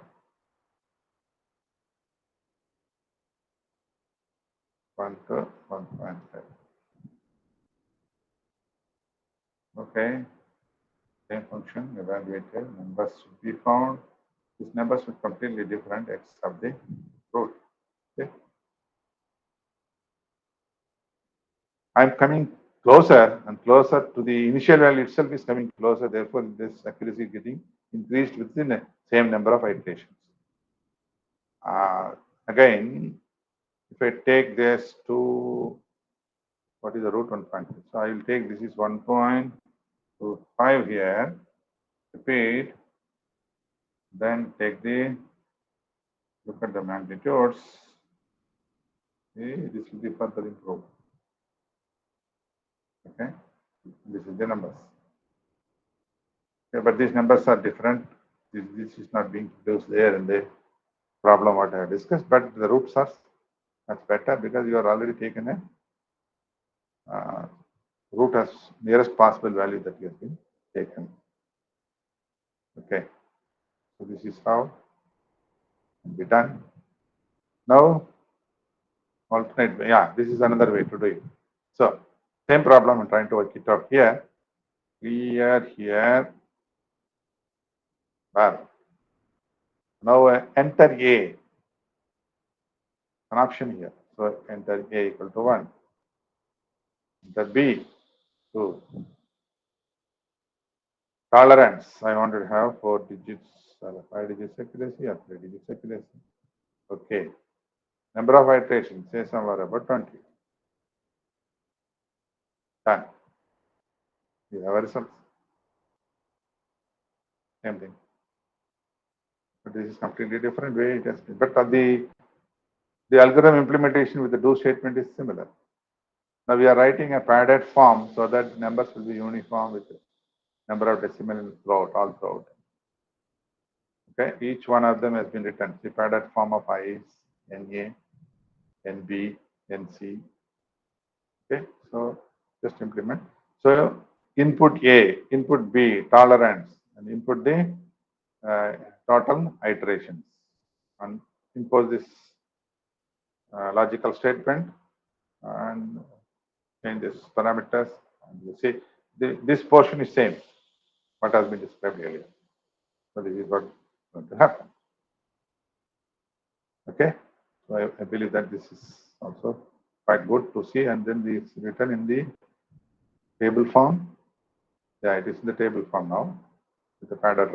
1 to 1.5. Okay, same function evaluated, numbers should be found. These numbers are completely different except the root. Okay. I'm coming closer and closer to the initial value itself is coming closer. Therefore, this accuracy is getting increased within the same number of iterations. Again, if I take this to, what is the root 1.5? So I will take this is 1.25 here, repeat, then take the, look at the magnitudes. Okay, this will be further improved. Okay, this is the numbers. Okay, but these numbers are different. This is not being produced there in the problem what I have discussed, but the roots are much better because you are already taken a root as nearest possible value that you have been taken. Okay, so this is how it can be done. Now, alternate way. Yeah, this is another way to do it. So, same problem, I'm trying to work it out here. Clear here. Well, now enter A, an option here. So, enter A equal to 1. Enter B, 2. Tolerance, I want to have 4 digits, 5 digits accuracy or 3 digits accuracy. Okay. Number of iterations, say somewhere about 20. Done. You have a result. Same thing. But this is completely different way it has been. But the algorithm implementation with the do statement is similar. Now we are writing a padded form so that numbers will be uniform with the number of decimal throughout, all throughout. Okay, each one of them has been written. The padded form of I is NA, NB, NC. Okay, so just implement. So input A, input B, tolerance, and input the total iterations, and impose this logical statement. and change this parameters. And you see, this portion is same, what has been described earlier. So this is what is going to happen. Okay, so I believe that this is also quite good to see, and then this written in the table form. Yeah, it is in the table form now with the padded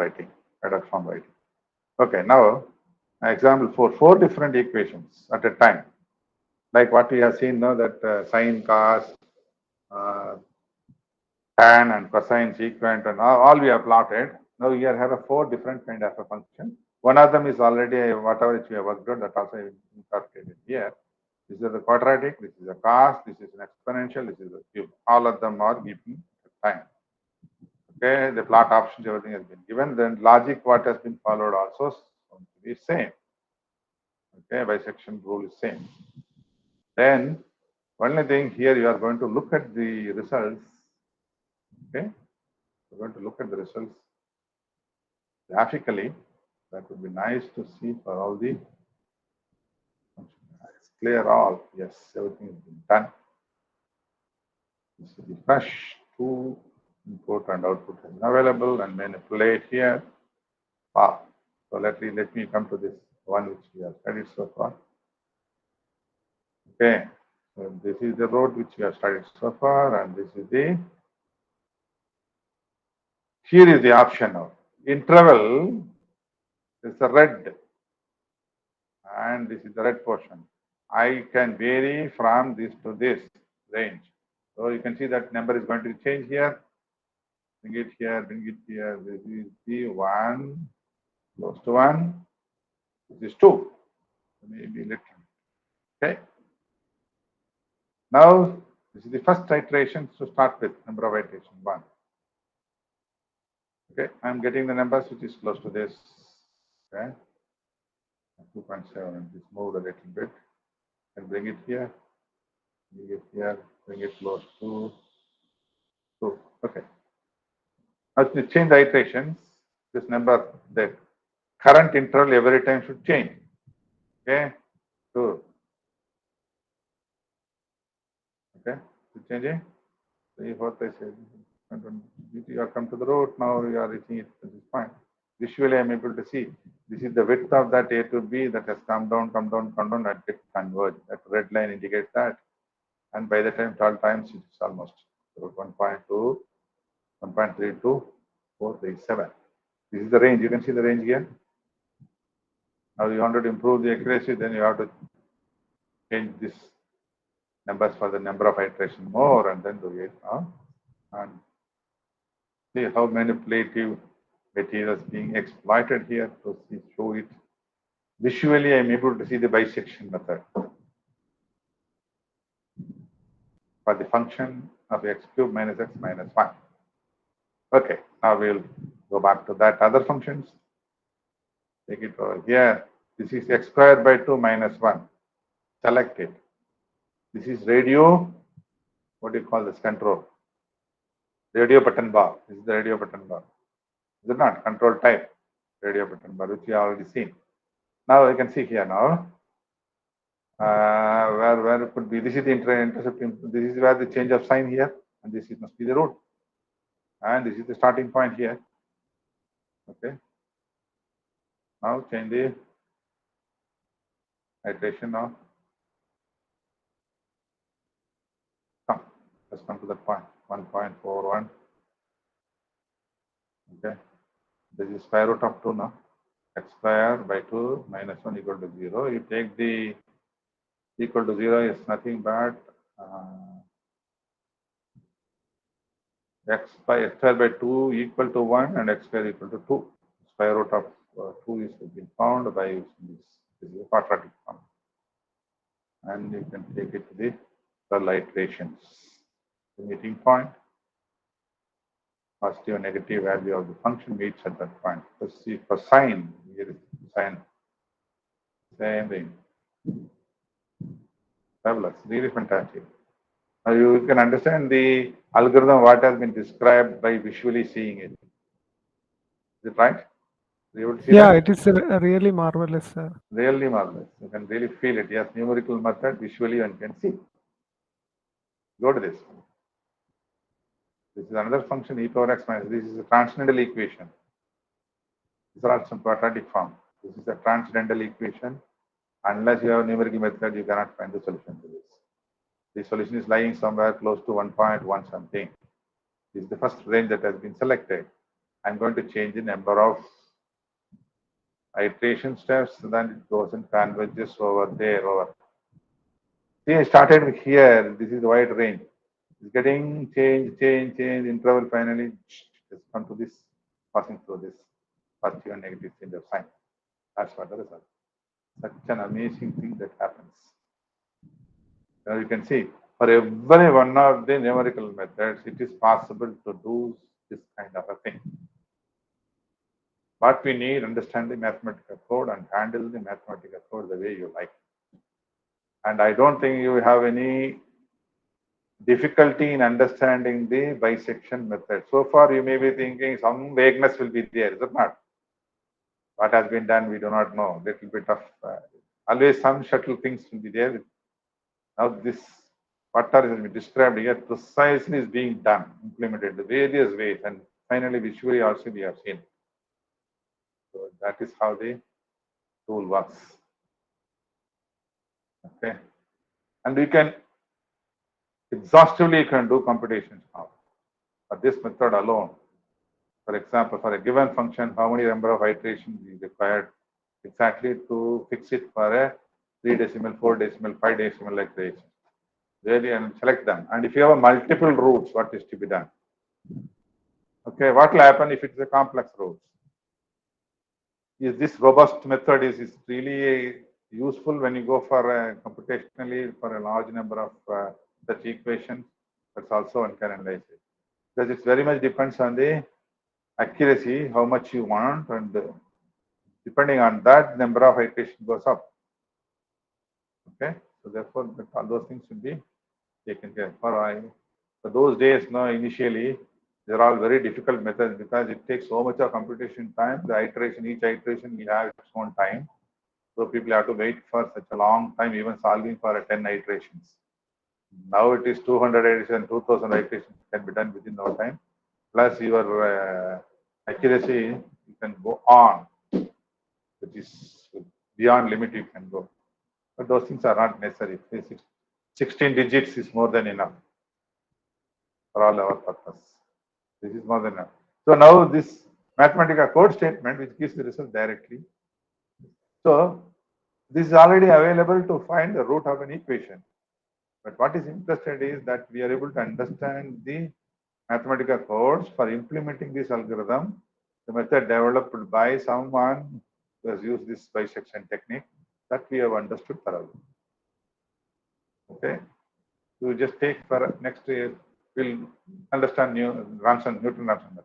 form writing. Okay, now example 4 different equations at a time, like what we have seen now, that sine, cos, tan and cosine, sequent, and all we have plotted. Now here have a 4 different kind of a function. One of them is already whatever which we have worked out, that also incorporated here. This is a quadratic, this is a cos, this is an exponential, this is a cube. All of them are given time. Okay, the plot options, everything has been given. Then logic, what has been followed also is going to be same. Okay, bisection rule is same. Then only thing here, you are going to look at the results. Okay, we're going to look at the results graphically. That would be nice to see for all the. It's clear all. Yes, everything has been done. This is the fresh to input and output is available, and manipulate here. So let me come to this one which we have studied so far. Okay, so this is the road which we have studied so far, and this is the. Here is the option now. Interval is the red, and this is the red portion. I can vary from this to this range. So you can see that number is going to change here. Bring it here, bring it here. This is the 1, close to 1. This is 2. Maybe little. Okay. Now, this is the first iteration to start with, number of iteration 1. Okay, I'm getting the numbers which is close to this. Okay. 2.7, and just move a little bit and bring it here, bring it close to 2. Okay. Now to change the iterations, this number, the current interval every time should change. Okay. 2. Okay. So changing. 3, 4, 5, 6. You have come to the road. Now you are reaching it at this point. Visually, I'm able to see this is the width of that A to B that has come down, and it converged. That red line indicates that. And by the time 12 times, it's almost 1.2, 1.32, 437. This is the range. You can see the range here. Now you want to improve the accuracy, then you have to change this numbers for the number of iterations more, and then do it. And see how manipulative materials being exploited here to show it. Visually, I'm able to see the bisection method for the function of x cubed minus x minus 1. Okay, now we'll go back to that other functions. Take it over here. This is x squared by 2 minus 1. Select it. This is radio. What do you call this? Control. Radio button bar. This is the radio button bar. Is it not? Control type. Radio button bar, which we have already seen. Now you can see here now. Where it could be. This is the intercept. This is where the change of sign here, and this must be the root. And this is the starting point here. Okay. Now change the iteration now. Come. Let's come to that point. 1.41. Okay. This is square root of 2 now. X squared by 2 minus 1 equal to 0. You take the equal to 0 is nothing but x squared by 2 equal to 1 and x squared equal to 2. Square root of 2 is being found by using this. This is a quadratic form. And you can take it to the 12 iterations. The meeting point, positive and negative value of the function meets at that point. Let's see for sine. Here is sine. Same thing. Fabulous. Really fantastic. Now you can understand the algorithm what has been described by visually seeing it. Is it right? You would see Yeah, that? it is really marvelous, sir. Really marvelous. You can really feel it. Yes, numerical method, visually one can see. Go to this. This is another function e power x minus. This is a transcendental equation. These are all some quadratic form. This is a transcendental equation. Unless you have a numerical method, you cannot find the solution to this. The solution is lying somewhere close to 1.1 something. This is the first range that has been selected. I'm going to change the number of iteration steps, then it goes and converges over there. See, I started with here. This is the wide range. It's getting change, interval finally. Just come to this, passing through this positive and negative change of sign. That's what the result. Such an amazing thing that happens. Now you can see, for every one of the numerical methods, it is possible to do this kind of a thing. What we need, understand the mathematical code and handle the mathematical code the way you like. And I don't think you have any difficulty in understanding the bisection method. So far, you may be thinking some vagueness will be there, is it not? What has been done, we do not know. Little bit of, always some subtle things will be there. Now this, what has been described here, precisely is being done, implemented in various ways, and finally visually also we have seen. So that is how the tool works. Okay. And we can exhaustively do computations now. For this method alone, for example, for a given function, how many number of iterations is required exactly to fix it for a 3 decimal, 4 decimal, 5 decimal iteration. Really, and select them. And if you have multiple roots, what is to be done? Okay, what will happen if it's a complex root? Is this robust method is really useful when you go for computationally for a large number of such equations? That's also one can analyze it, because it very much depends on the accuracy, how much you want, and depending on that, number of iteration goes up. Okay, so therefore all those things should be taken care of. For those days, no, initially they're all very difficult methods because it takes so much of computation time. The iteration, each iteration will have its own time. So people have to wait for such a long time, even solving for 10 iterations. Now it is 200 iterations, 2000 iterations can be done within no time. Plus your accuracy, you can go on, which is beyond limit you can go. But those things are not necessary. 16 digits is more than enough for all our purpose. This is more than enough. So now this Mathematica code statement, which gives the result directly. So this is already available to find the root of an equation. But what is interested is that we are able to understand the Mathematica codes for implementing this algorithm, the method developed by someone who has used this bisection technique, that we have understood thoroughly. Okay, we just take for next year, we'll understand Newton-Raphson method.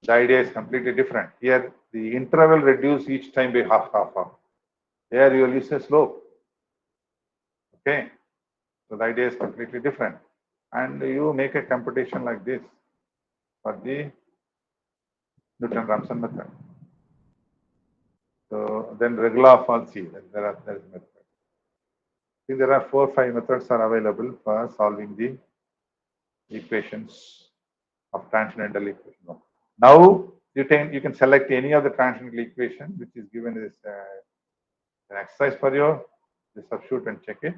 The idea is completely different. Here, the interval reduced each time by half. There you will use a slope. Okay, so the idea is completely different. And you make a computation like this for the Newton-Raphson method. So then regular falsi, there is method. See, there are 4 or 5 methods are available for solving the equations of transcendental equation. Now you can select any of the transcendental equation which is given as an exercise for you. You substitute and check it.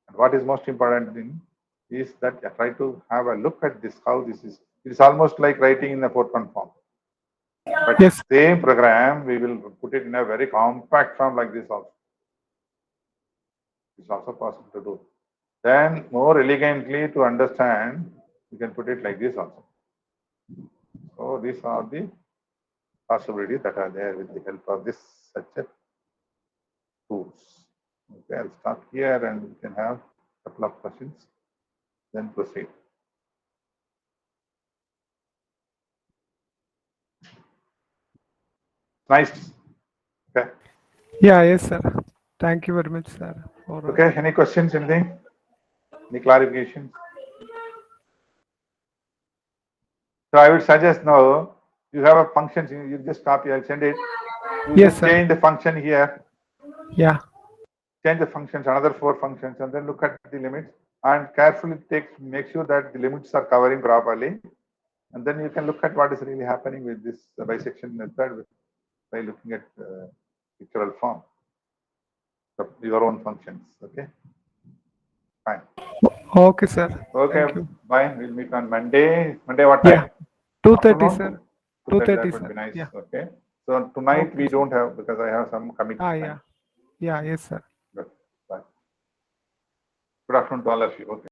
And what is most important thing is that you try to have a look at this, how this is. It is almost like writing in a Fortran form. But yes, same program, we will put it in a very compact form like this also. It's also possible to do. Then more elegantly to understand, you can put it like this also. So these are the possibilities that are there with the help of this such a tools. Okay, I'll stop here and we can have a couple of questions, then proceed. Nice. Okay. Yeah, yes, sir. Thank you very much, sir. Okay, any questions, anything? Any clarifications? So I would suggest now, you have a function, you just copy, I'll send it. You yes, just sir. change the function here. Yeah. Change the functions, another 4 functions, and then look at the limits. and carefully make sure that the limits are covering properly. And then you can look at what is really happening with this bisection method by looking at pictorial form of your own functions. Okay. Fine. Okay, sir. Okay. Thank you. Bye. We'll meet on Monday. Monday what time? Yeah. 2:30, Afternoon? sir. 2:30, 2:30, that would sir. be nice. Yeah. Okay. So tonight Okay, we sir. don't have, because I have some commitment. Yeah. Yeah. Yes, sir. Good. Bye. Good afternoon to all of you. Okay.